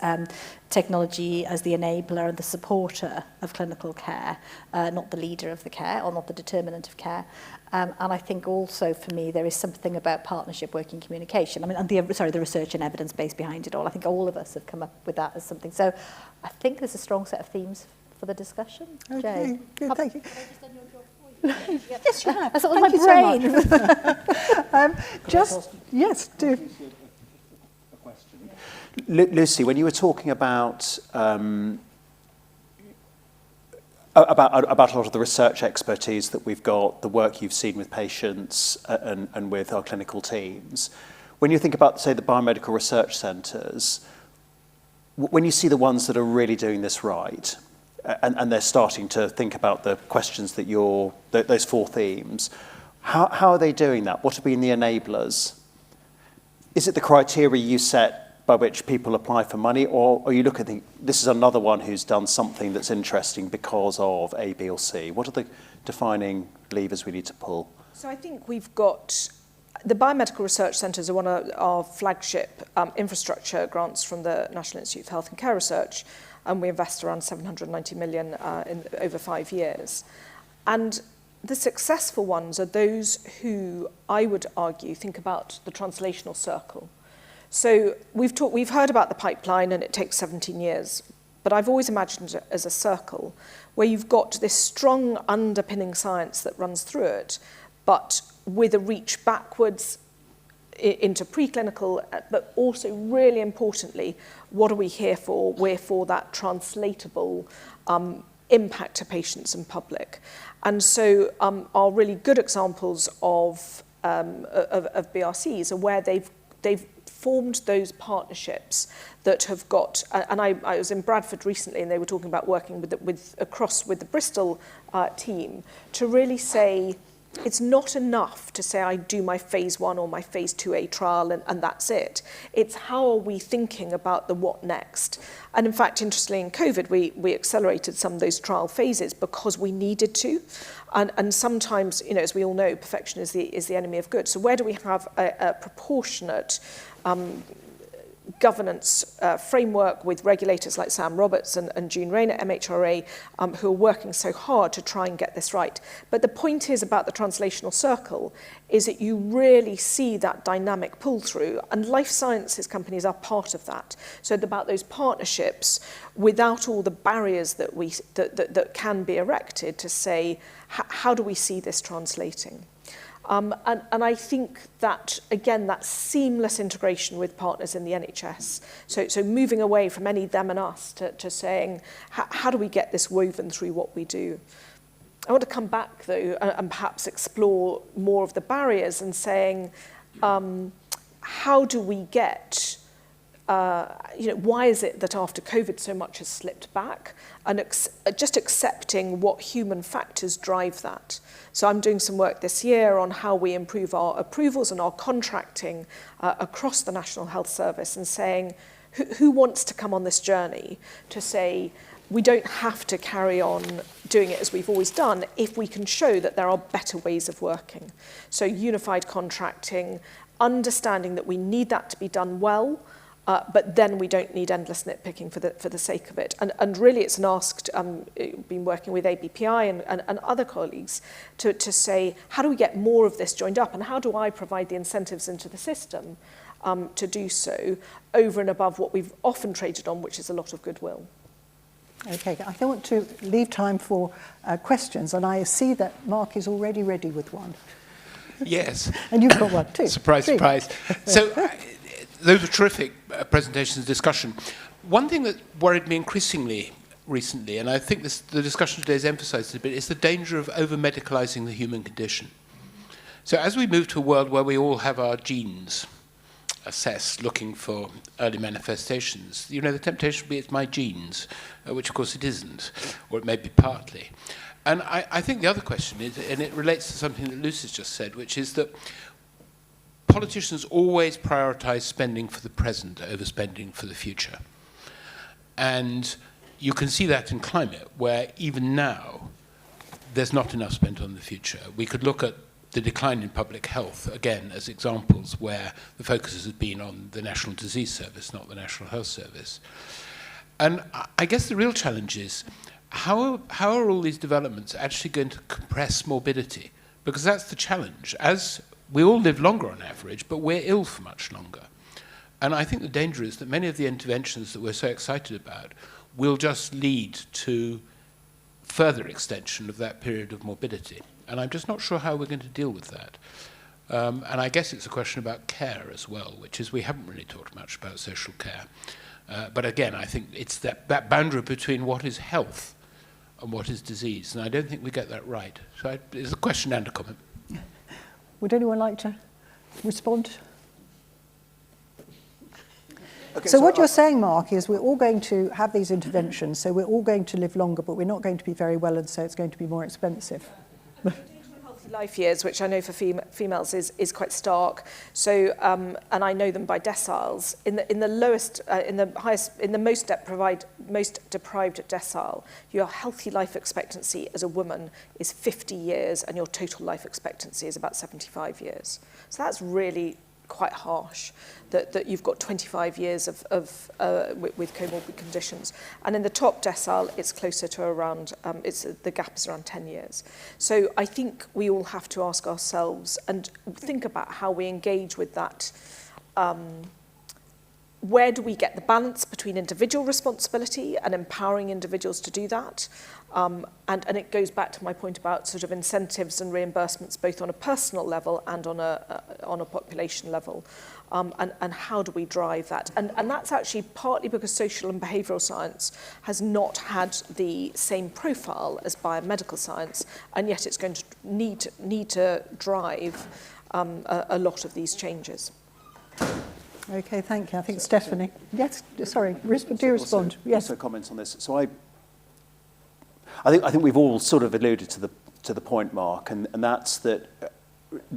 Speaker 3: technology as the enabler and the supporter of clinical care, not the leader of the care or not the determinant of care. And I think also for me there is something about partnership, working, communication. I mean, and the research and evidence base behind it all. I think all of us have come up with that as something. So I think there's a strong set of themes for the discussion.
Speaker 1: Okay,
Speaker 3: Jay.
Speaker 1: good, thank you.
Speaker 3: Have I just done your job for you?
Speaker 1: Yes, you have.
Speaker 3: That's what
Speaker 1: Thank
Speaker 3: my
Speaker 1: you
Speaker 3: brain.
Speaker 1: so much. Yes, do.
Speaker 2: A question. Lucy, when you were talking about a lot of the research expertise that we've got, the work you've seen with patients and with our clinical teams, when you think about, say, the biomedical research centres, when you see the ones that are really doing this right, and they're starting to think about the questions that those 4 themes, how are they doing that? What have been the enablers? Is it the criteria you set by which people apply for money, or are you looking at this is another one who's done something that's interesting because of A, B, or C? What are the defining levers we need to pull?
Speaker 4: So I think we've got the biomedical research centres are one of our flagship infrastructure grants from the National Institute for Health and Care Research, and we invest around 790 million over 5 years. And the successful ones are those who, I would argue, think about the translational circle. So we've heard about the pipeline, and it takes 17 years, but I've always imagined it as a circle where you've got this strong underpinning science that runs through it, but with a reach backwards into preclinical, but also really importantly, what are we here for? We're for that translatable impact to patients and public. And so our really good examples of BRCs are where they've formed those partnerships that have got, and I was in Bradford recently, and they were talking about working with the Bristol team to really say, it's not enough to say I do my phase 1 or my phase 2A trial and that's it. It's how are we thinking about the what next? And in fact, interestingly, in COVID, we accelerated some of those trial phases because we needed to. And sometimes, as we all know, perfection is the enemy of good. So where do we have a proportionate governance framework with regulators like Sam Roberts and June Rain at MHRA, who are working so hard to try and get this right. But the point is about the translational circle is that you really see that dynamic pull through, and life sciences companies are part of that. So it's about those partnerships without all the barriers that can be erected to say, how do we see this translating? And I think that, again, that seamless integration with partners in the NHS, so moving away from any them and us to saying, how do we get this woven through what we do? I want to come back, though, and perhaps explore more of the barriers and saying, how do we get, why is it that after COVID so much has slipped back? And just accepting what human factors drive that. So I'm doing some work this year on how we improve our approvals and our contracting across the National Health Service, and saying, who wants to come on this journey to say, we don't have to carry on doing it as we've always done if we can show that there are better ways of working. So unified contracting, understanding that we need that to be done well, but then we don't need endless nitpicking for the sake of it. And really it's an ask, been working with ABPI and other colleagues to say, how do we get more of this joined up, and how do I provide the incentives into the system to do so over and above what we've often traded on, which is a lot of goodwill.
Speaker 1: Okay, I want to leave time for questions, and I see that Mark is already ready with one.
Speaker 5: Yes.
Speaker 1: And you've got one too.
Speaker 5: Surprise, surprise. So those were terrific presentations and discussion. One thing that worried me increasingly recently, and I think the discussion today has emphasized it a bit, is the danger of over-medicalizing the human condition. So as we move to a world where we all have our genes assessed, looking for early manifestations, the temptation will be it's my genes, which of course it isn't, or it may be partly. And I think the other question is, and it relates to something that Lucy's just said, which is that politicians always prioritize spending for the present over spending for the future. And you can see that in climate, where even now, there's not enough spent on the future. We could look at the decline in public health, again, as examples where the focus has been on the National Disease Service, not the National Health Service. And I guess the real challenge is, how are all these developments actually going to compress morbidity? Because that's the challenge. As we all live longer on average, but we're ill for much longer. And I think the danger is that many of the interventions that we're so excited about will just lead to further extension of that period of morbidity. And I'm just not sure how we're going to deal with that. And I guess it's a question about care as well, which is we haven't really talked much about social care. But again, I think it's that boundary between what is health and what is disease. And I don't think we get that right. So it's a question and a comment.
Speaker 1: Would anyone like to respond? Okay, so what you're saying, Mark, is we're all going to have these interventions, so we're all going to live longer, but we're not going to be very well, and so it's going to be more expensive.
Speaker 4: Healthy life years, which I know for females is quite stark. So, and I know them by deciles. In the lowest, in the highest, in the most deprived decile, your healthy life expectancy as a woman is 50 years, and your total life expectancy is about 75 years. So that's really quite harsh, that you've got 25 years with comorbid conditions. And in the top decile, it's closer to around, the gap is around 10 years. So I think we all have to ask ourselves and think about how we engage with that. Where do we get the balance between individual responsibility and empowering individuals to do that? And it goes back to my point about sort of incentives and reimbursements, both on a personal level and on a population level. And how do we drive that? And that's actually partly because social and behavioural science has not had the same profile as biomedical science, and yet it's going to need to drive a lot of these changes.
Speaker 1: Okay, thank you. I think Stephanie. Yes, sorry, do respond. Yes.
Speaker 2: Also comments on this. So I think we've all sort of alluded to the point, Mark, and that's that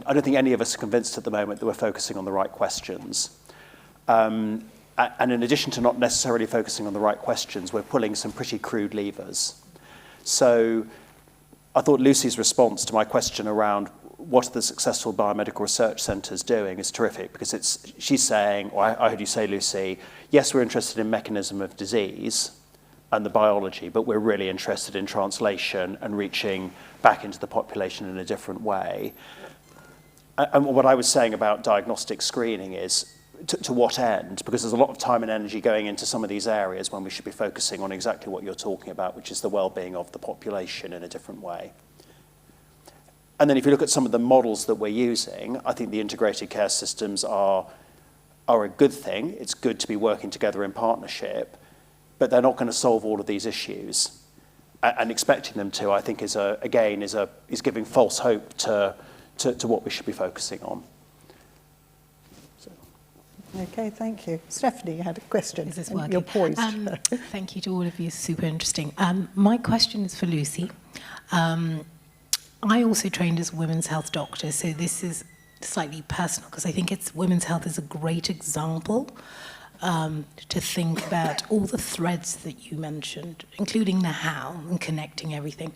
Speaker 2: I don't think any of us are convinced at the moment that we're focusing on the right questions. And in addition to not necessarily focusing on the right questions, we're pulling some pretty crude levers. So I thought Lucy's response to my question around what are the successful biomedical research centres doing is terrific, because she's saying, or I heard you say, Lucy, yes, we're interested in mechanism of disease and the biology, but we're really interested in translation and reaching back into the population in a different way. And what I was saying about diagnostic screening is, to what end? Because there's a lot of time and energy going into some of these areas when we should be focusing on exactly what you're talking about, which is the well-being of the population in a different way. And then if you look at some of the models that we're using, I think the integrated care systems are a good thing. It's good to be working together in partnership, but they're not going to solve all of these issues. And expecting them to, I think, is giving false hope to what we should be focusing on.
Speaker 1: Okay, thank you. Stephanie, you had a question.
Speaker 6: Is this working?
Speaker 1: You're poised.
Speaker 6: Thank you to all of you. Super interesting. My question is for Lucy. I also trained as a women's health doctor, so this is slightly personal because I think women's health is a great example to think about all the threads that you mentioned, including the how and connecting everything.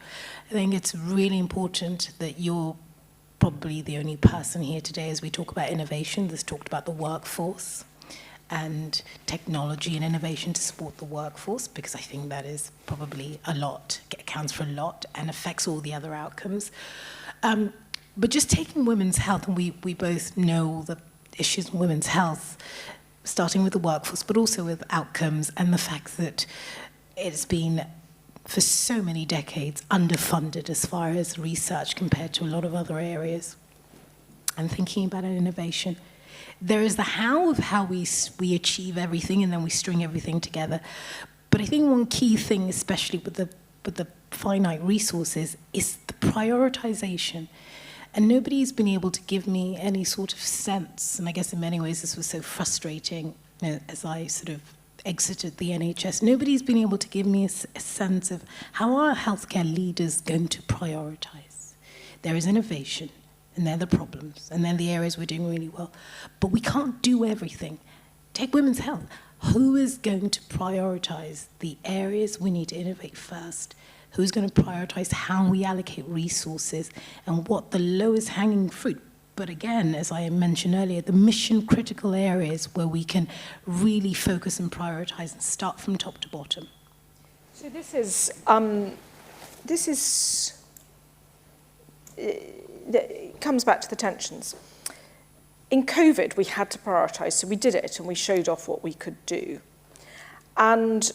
Speaker 6: I think it's really important that you're probably the only person here today as we talk about innovation that's talked about the workforce and technology and innovation to support the workforce, because I think that is probably a lot, accounts for a lot and affects all the other outcomes. But just taking women's health, and we both know all the issues in women's health, starting with the workforce, but also with outcomes and the fact that it's been for so many decades underfunded as far as research compared to a lot of other areas. And thinking about an innovation, there is the how of how we achieve everything and then we string everything together. But I think one key thing, especially with the finite resources, is the prioritization. And nobody's been able to give me any sort of sense, and I guess in many ways this was so frustrating, as I sort of exited the NHS. Nobody's been able to give me a sense of how are healthcare leaders going to prioritize. There is innovation, and they're the problems, and they're the areas we're doing really well. But we can't do everything. Take women's health. Who is going to prioritize the areas we need to innovate first? Who's going to prioritize how we allocate resources and what the lowest hanging fruit? But again, as I mentioned earlier, the mission critical areas where we can really focus and prioritize and start from top to bottom.
Speaker 4: So it comes back to the tensions. In COVID, we had to prioritize, so we did it and we showed off what we could do. And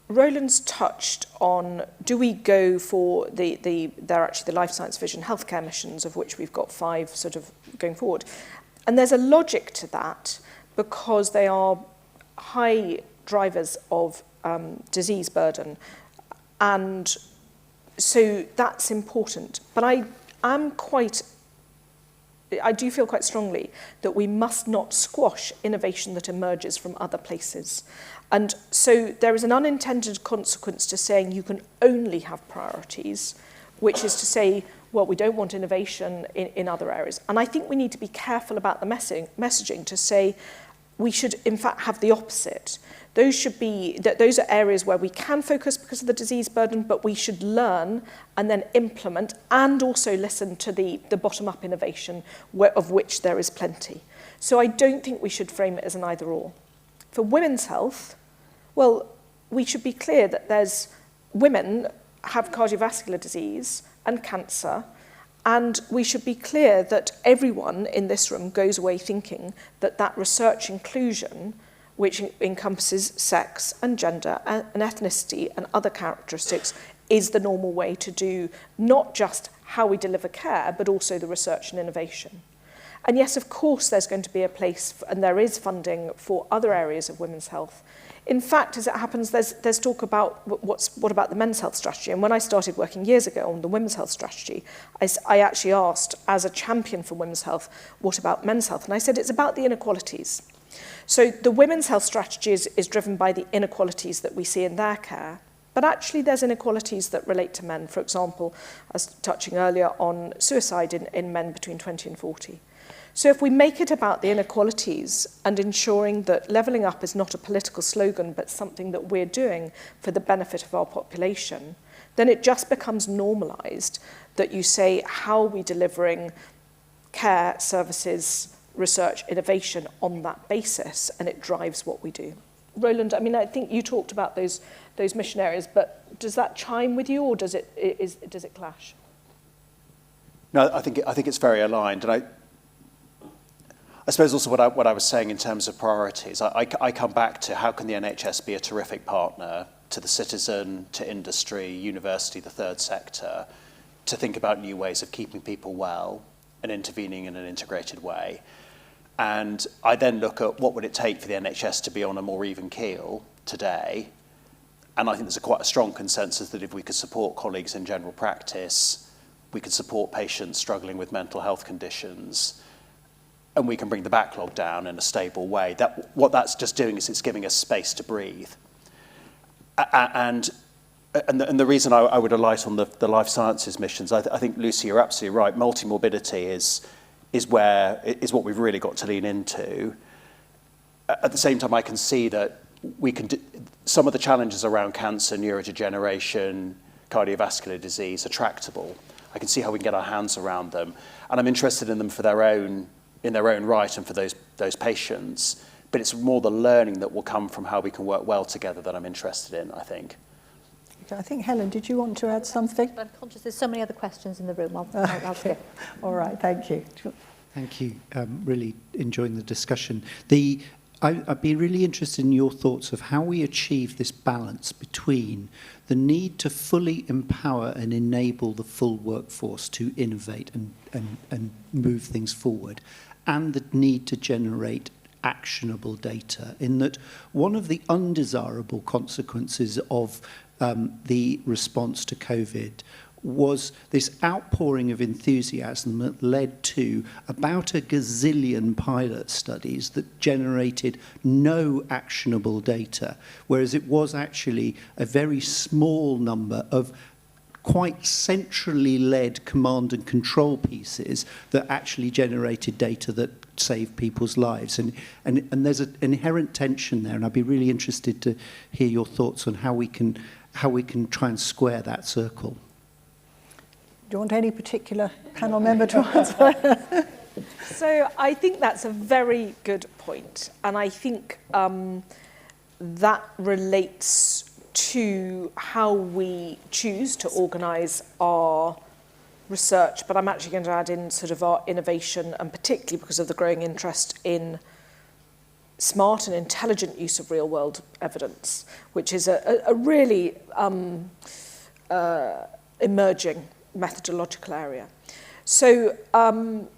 Speaker 4: Roland's touched on, do we go for they're actually the life science vision healthcare missions, of which we've got 5 sort of going forward. And there's a logic to that because they are high drivers of disease burden. And so that's important. But I do feel quite strongly that we must not squash innovation that emerges from other places. And so there is an unintended consequence to saying you can only have priorities, which is to say, well, we don't want innovation in other areas. And I think we need to be careful about the messaging to say we should, in fact, have the opposite. Those are areas where we can focus because of the disease burden, but we should learn and then implement and also listen to the bottom-up innovation of which there is plenty. So I don't think we should frame it as an either-or. For women's health, well, we should be clear that women have cardiovascular disease and cancer, and we should be clear that everyone in this room goes away thinking that research inclusion, which encompasses sex and gender and ethnicity and other characteristics, is the normal way to do not just how we deliver care, but also the research and innovation. And yes, of course, there's going to be a place, and there is funding for other areas of women's health. In fact, as it happens, there's talk about what about the men's health strategy. And when I started working years ago on the women's health strategy, I actually asked, as a champion for women's health, what about men's health? And I said, it's about the inequalities. So the women's health strategy is driven by the inequalities that we see in their care. But actually, there's inequalities that relate to men. For example, I was touching earlier on suicide in men between 20 and 40. So if we make it about the inequalities and ensuring that levelling up is not a political slogan, but something that we're doing for the benefit of our population, then it just becomes normalised that you say, how are we delivering care, services, research, innovation on that basis, and it drives what we do. Roland, I mean, I think you talked about those mission areas, but does that chime with you, or does it clash?
Speaker 2: No, I think it's very aligned, and I suppose also what I was saying in terms of priorities, I come back to how can the NHS be a terrific partner to the citizen, to industry, university, the third sector, to think about new ways of keeping people well and intervening in an integrated way. And I then look at what would it take for the NHS to be on a more even keel today. And I think there's quite a strong consensus that if we could support colleagues in general practice, we could support patients struggling with mental health conditions, and we can bring the backlog down in a stable way. What that's just doing is it's giving us space to breathe. And the reason I would alight on the life sciences missions, I think, Lucy, you're absolutely right. Multimorbidity is what we've really got to lean into. At the same time, I can see that we can do some of the challenges around cancer, neurodegeneration, cardiovascular disease are tractable. I can see how we can get our hands around them, and I'm interested in them in their own right and for those patients. But it's more the learning that will come from how we can work well together that I'm interested in, I think.
Speaker 1: I think, Helen, did you want to add something?
Speaker 3: I'm conscious there's so many other questions in the room. I'll skip.
Speaker 1: All right, thank you.
Speaker 7: Thank you. Really enjoying the discussion. I'd be really interested in your thoughts of how we achieve this balance between the need to fully empower and enable the full workforce to innovate and move things forward, and the need to generate actionable data, in that one of the undesirable consequences of the response to COVID was this outpouring of enthusiasm that led to about a gazillion pilot studies that generated no actionable data, whereas it was actually a very small number of quite centrally led command and control pieces that actually generated data that saved people's lives. And there's an inherent tension there, and I'd be really interested to hear your thoughts on how we can try and square that circle.
Speaker 1: Do you want any particular panel member to answer?
Speaker 4: So I think that's a very good point. And I think that relates to how we choose to organise our research. But I'm actually going to add in sort of our innovation, and particularly because of the growing interest in smart and intelligent use of real-world evidence, which is a really emerging methodological area. So, so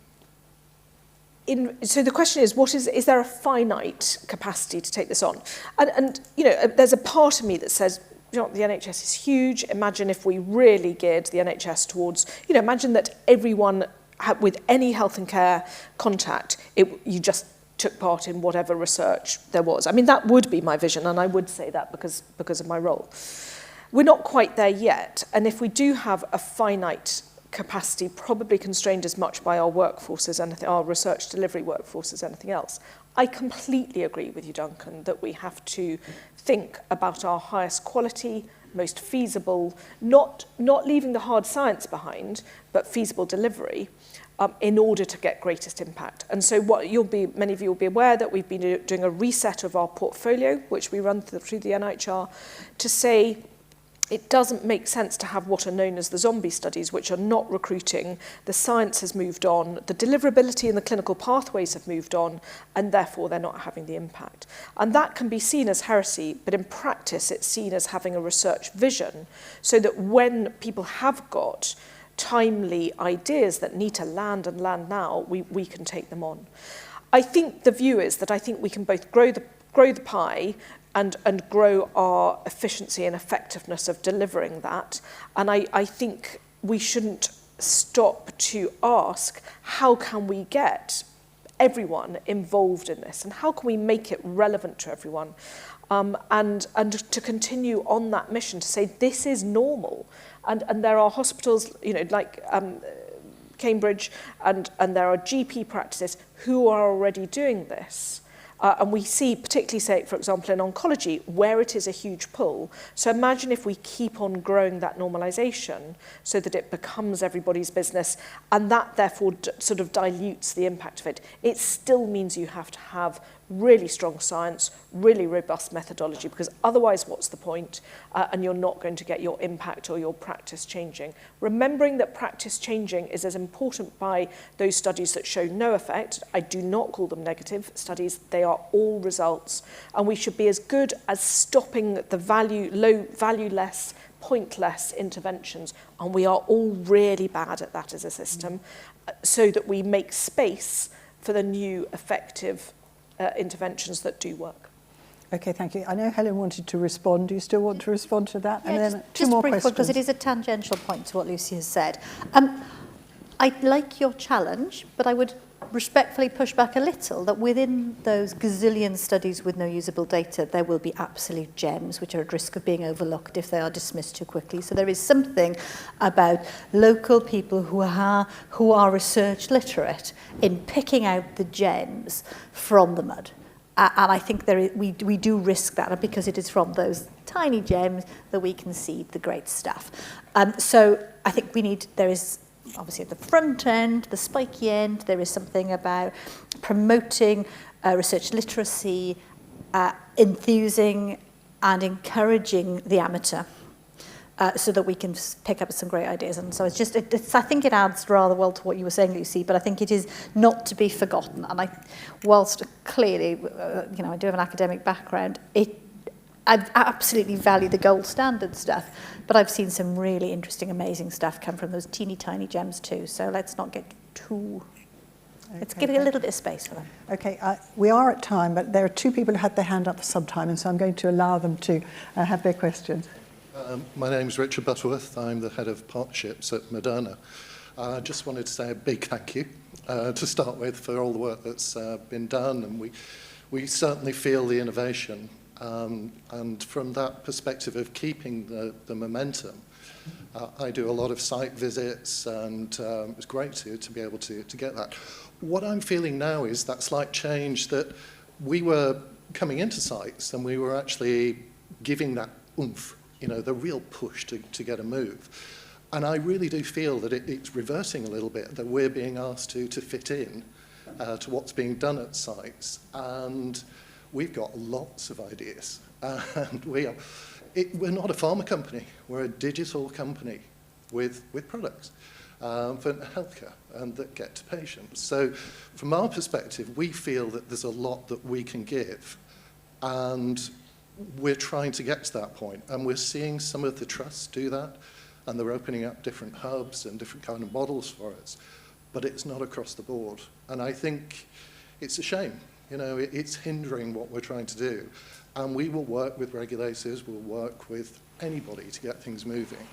Speaker 4: the question is, is there a finite capacity to take this on? And you know, there's a part of me that says, you know, the NHS is huge. Imagine if we really geared the NHS towards, you know, imagine that everyone with any health and care contact, you just took part in whatever research there was. I mean, that would be my vision, and I would say that because of my role. We're not quite there yet, and if we do have a finite capacity, probably constrained as much by our workforce as anything, our research delivery workforce as anything else, I completely agree with you, Duncan, that we have to think about our highest quality, most feasible, not leaving the hard science behind, but feasible delivery in order to get greatest impact. And so many of you will be aware that we've been doing a reset of our portfolio, which we run through the NHR, to say it doesn't make sense to have what are known as the zombie studies, which are not recruiting. The science has moved on, the deliverability and the clinical pathways have moved on, and therefore they're not having the impact. And that can be seen as heresy, but in practice it's seen as having a research vision, so that when people have got timely ideas that need to land and land now, we can take them on. I think the view is that I think we can both grow the pie and grow our efficiency and effectiveness of delivering that. And I think we shouldn't stop to ask, how can we get everyone involved in this? And how can we make it relevant to everyone? And to continue on that mission to say, this is normal. And there are hospitals, you know, like Cambridge, and there are GP practices who are already doing this. And we see, particularly say, for example, in oncology, where it is a huge pull. So imagine if we keep on growing that normalisation so that it becomes everybody's business, and that therefore sort of dilutes the impact of it. It still means you have to have really strong science, really robust methodology, because otherwise what's the point? And you're not going to get your impact or your practice changing. Remembering that practice changing is as important by those studies that show no effect. I do not call them negative studies. They are all results. And we should be as good as stopping the low value less, pointless interventions. And we are all really bad at that as a system, so that we make space for the new effective interventions that do work.
Speaker 1: Okay, thank you. I know Helen wanted to respond. Do you still want to respond to that?
Speaker 3: Yeah,
Speaker 1: and then
Speaker 3: just
Speaker 1: two more
Speaker 3: brief,
Speaker 1: questions.
Speaker 3: because it is a tangential point to what Lucy has said. I like your challenge, but I would respectfully push back a little that within those gazillion studies with no usable data, there will be absolute gems which are at risk of being overlooked if they are dismissed too quickly. So there is something about local people who are research literate in picking out the gems from the mud. And I think we do risk that, because it is from those tiny gems that we can see the great stuff. So I think there is obviously at the front end, the spiky end, there is something about promoting research literacy, enthusing and encouraging the amateur, so that we can pick up some great ideas. And so I think it adds rather well to what you were saying, Lucy, but I think it is not to be forgotten. And whilst clearly, I do have an academic background, I absolutely value the gold standard stuff, but I've seen some really interesting, amazing stuff come from those teeny tiny gems too. So let's not get too... Let's give it a little bit of space for them.
Speaker 1: Okay, we are at time, but there are two people who had their hand up for some time, and so I'm going to allow them to have their questions.
Speaker 8: My name is Richard Butterworth. I'm the head of partnerships at Moderna. I just wanted to say a big thank you to start with for all the work that's been done, and we certainly feel the innovation. And from that perspective of keeping the momentum, I do a lot of site visits, and it was great to be able to get that. What I'm feeling now is that slight change that we were coming into sites and we were actually giving that oomph, the real push to get a move. And I really do feel that it's reversing a little bit, that we're being asked to fit in to what's being done at sites. And we've got lots of ideas. And we're not a pharma company. We're a digital company with products for healthcare and that get to patients. So from our perspective, we feel that there's a lot that we can give. And we're trying to get to that point, and we're seeing some of the trusts do that, and they're opening up different hubs and different kind of models for us, but it's not across the board. And I think it's a shame. It's hindering what we're trying to do. And we will work with regulators, we'll work with anybody to get things moving.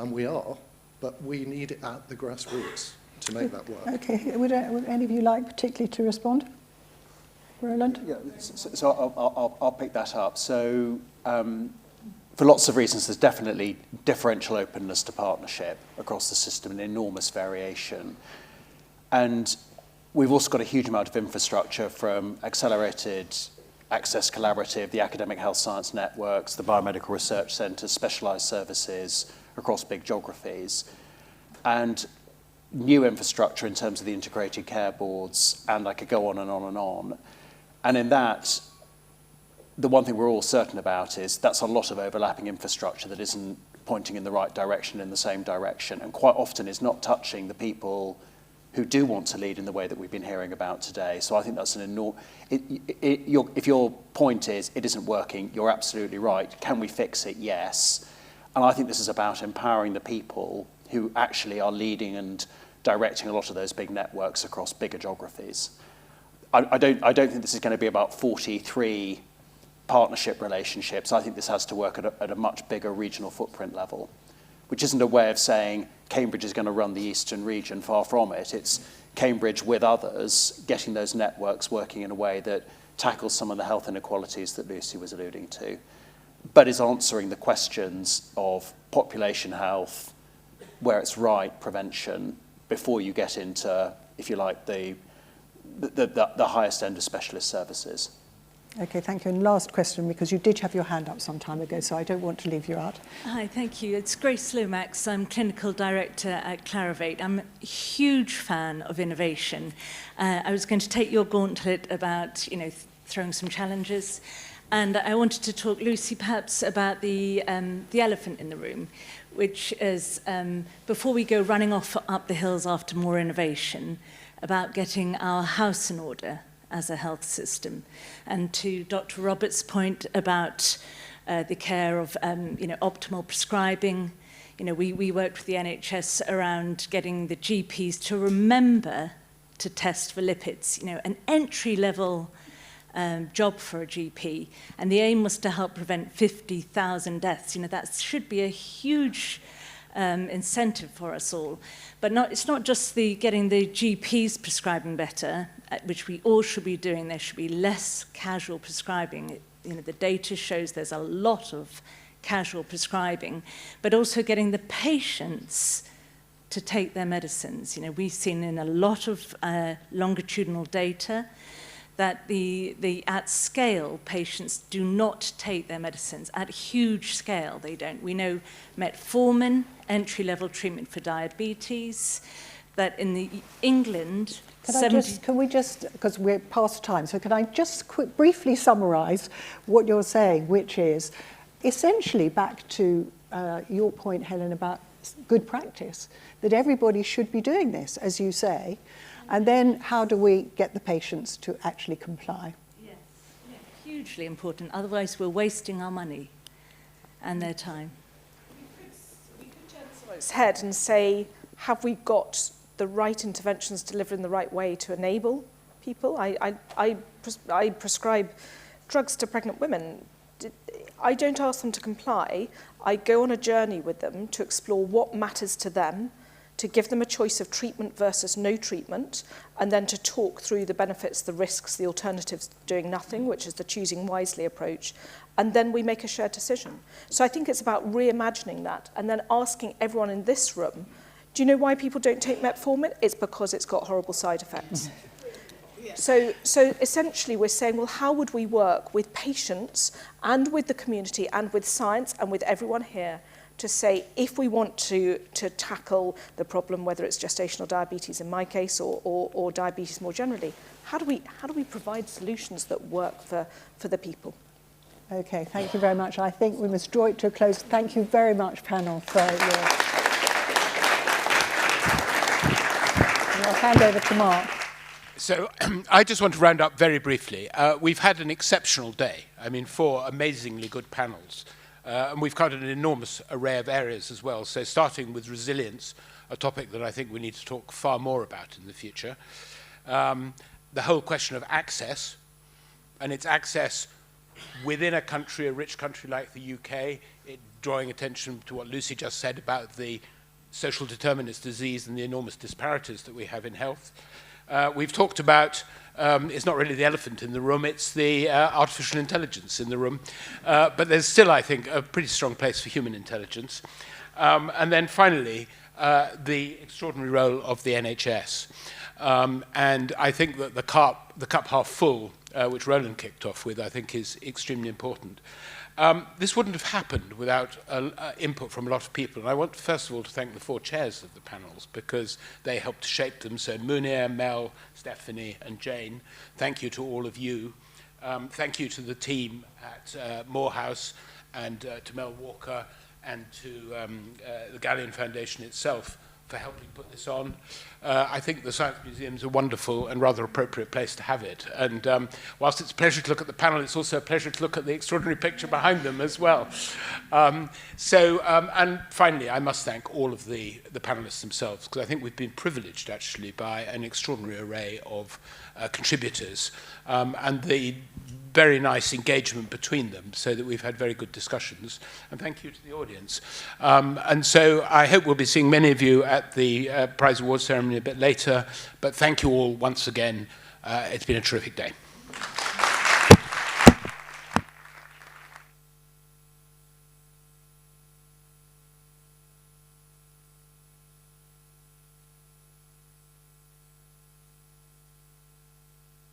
Speaker 8: We are, but we need it at the grassroots to make that work.
Speaker 1: Okay, would any of you like particularly to respond? Roland?
Speaker 2: Yeah, so I'll pick that up. So for lots of reasons, there's definitely differential openness to partnership across the system, and enormous variation. And we've also got a huge amount of infrastructure, from accelerated access collaborative, the academic health science networks, the biomedical research centres, specialised services across big geographies, and new infrastructure in terms of the integrated care boards, and I could go on and on and on. And in that, the one thing we're all certain about is that's a lot of overlapping infrastructure that isn't pointing in the right direction, in the same direction, and quite often is not touching the people who do want to lead in the way that we've been hearing about today. So I think that's an enormous... If your point is it isn't working, you're absolutely right. Can we fix it? Yes. And I think this is about empowering the people who actually are leading and directing a lot of those big networks across bigger geographies. I don't think this is going to be about 43 partnership relationships. I think this has to work at a much bigger regional footprint level, which isn't a way of saying Cambridge is going to run the eastern region. Far from it. It's Cambridge with others, getting those networks working in a way that tackles some of the health inequalities that Lucy was alluding to, but is answering the questions of population health, where it's right, prevention, before you get into, if you like, the the highest end of specialist services.
Speaker 1: Okay, thank you. And last question, because you did have your hand up some time ago, so I don't want to leave you out.
Speaker 9: Hi, thank you. It's Grace Lomax. I'm Clinical Director at Clarivate. I'm a huge fan of innovation. I was going to take your gauntlet about, throwing some challenges. And I wanted to talk, Lucy, perhaps about the elephant in the room, which is, before we go running off up the hills after more innovation, about getting our house in order as a health system. And to Dr. Roberts' point about the care of optimal prescribing, we worked with the NHS around getting the GPs to remember to test for lipids, an entry-level job for a GP, and the aim was to help prevent 50,000 deaths. That should be a huge incentive for us all. But it's not just getting the GPs prescribing better, which we all should be doing. There should be less casual prescribing. The data shows there's a lot of casual prescribing, but also getting the patients to take their medicines. We've seen in a lot of longitudinal data that at scale, patients do not take their medicines. At huge scale, they don't. We know metformin, entry-level treatment for diabetes, that in England...
Speaker 1: Can we just, because we're past time, so can I just briefly summarise what you're saying, which is essentially back to your point, Helen, about good practice, that everybody should be doing this, as you say, and then how do we get the patients to actually comply?
Speaker 9: Yes, hugely important. Otherwise, we're wasting our money and their time.
Speaker 4: We could turn this on its head and say, have we got the right interventions delivered in the right way to enable people? I prescribe drugs to pregnant women. I don't ask them to comply. I go on a journey with them to explore what matters to them, to give them a choice of treatment versus no treatment, and then to talk through the benefits, the risks, the alternatives to doing nothing, which is the choosing wisely approach, and then we make a shared decision. So I think it's about reimagining that, and then asking everyone in this room, do you know why people don't take metformin? It's because it's got horrible side effects. So essentially we're saying, well, how would we work with patients and with the community and with science and with everyone here to say, if we want to tackle the problem, whether it's gestational diabetes in my case or diabetes more generally, how do we provide solutions that work for the people?
Speaker 1: Okay, thank you very much. I think we must draw it to a close. Thank you very much, panel, for your... I'll hand over to Mark.
Speaker 5: So I just want to round up very briefly. We've had an exceptional day. 4 amazingly good panels. And we've covered an enormous array of areas as well. So starting with resilience, a topic that I think we need to talk far more about in the future. The whole question of access, and its access within a country, a rich country like the UK, drawing attention to what Lucy just said about the social determinants disease and the enormous disparities that we have in health. We've talked about, it's not really the elephant in the room, it's the artificial intelligence in the room. But there's still, I think, a pretty strong place for human intelligence. And then finally, the extraordinary role of the NHS. And I think that the cup half full, which Roland kicked off with, I think is extremely important. This wouldn't have happened without input from a lot of people. And I want, first of all, to thank the 4 chairs of the panels because they helped to shape them. So Munir, Mel, Stephanie, and Jane, thank you to all of you. Thank you to the team at Morehouse and to Mel Walker and to the Galien Foundation itself for helping put this on. I think the Science Museum is a wonderful and rather appropriate place to have it. And whilst it's a pleasure to look at the panel, it's also a pleasure to look at the extraordinary picture behind them as well. And finally, I must thank all of the panelists themselves, because I think we've been privileged, actually, by an extraordinary array of contributors and the very nice engagement between them, so that we've had very good discussions. And thank you to the audience. And so I hope we'll be seeing many of you at the Prize Awards ceremony a bit later. But thank you all once again. It's been a terrific day.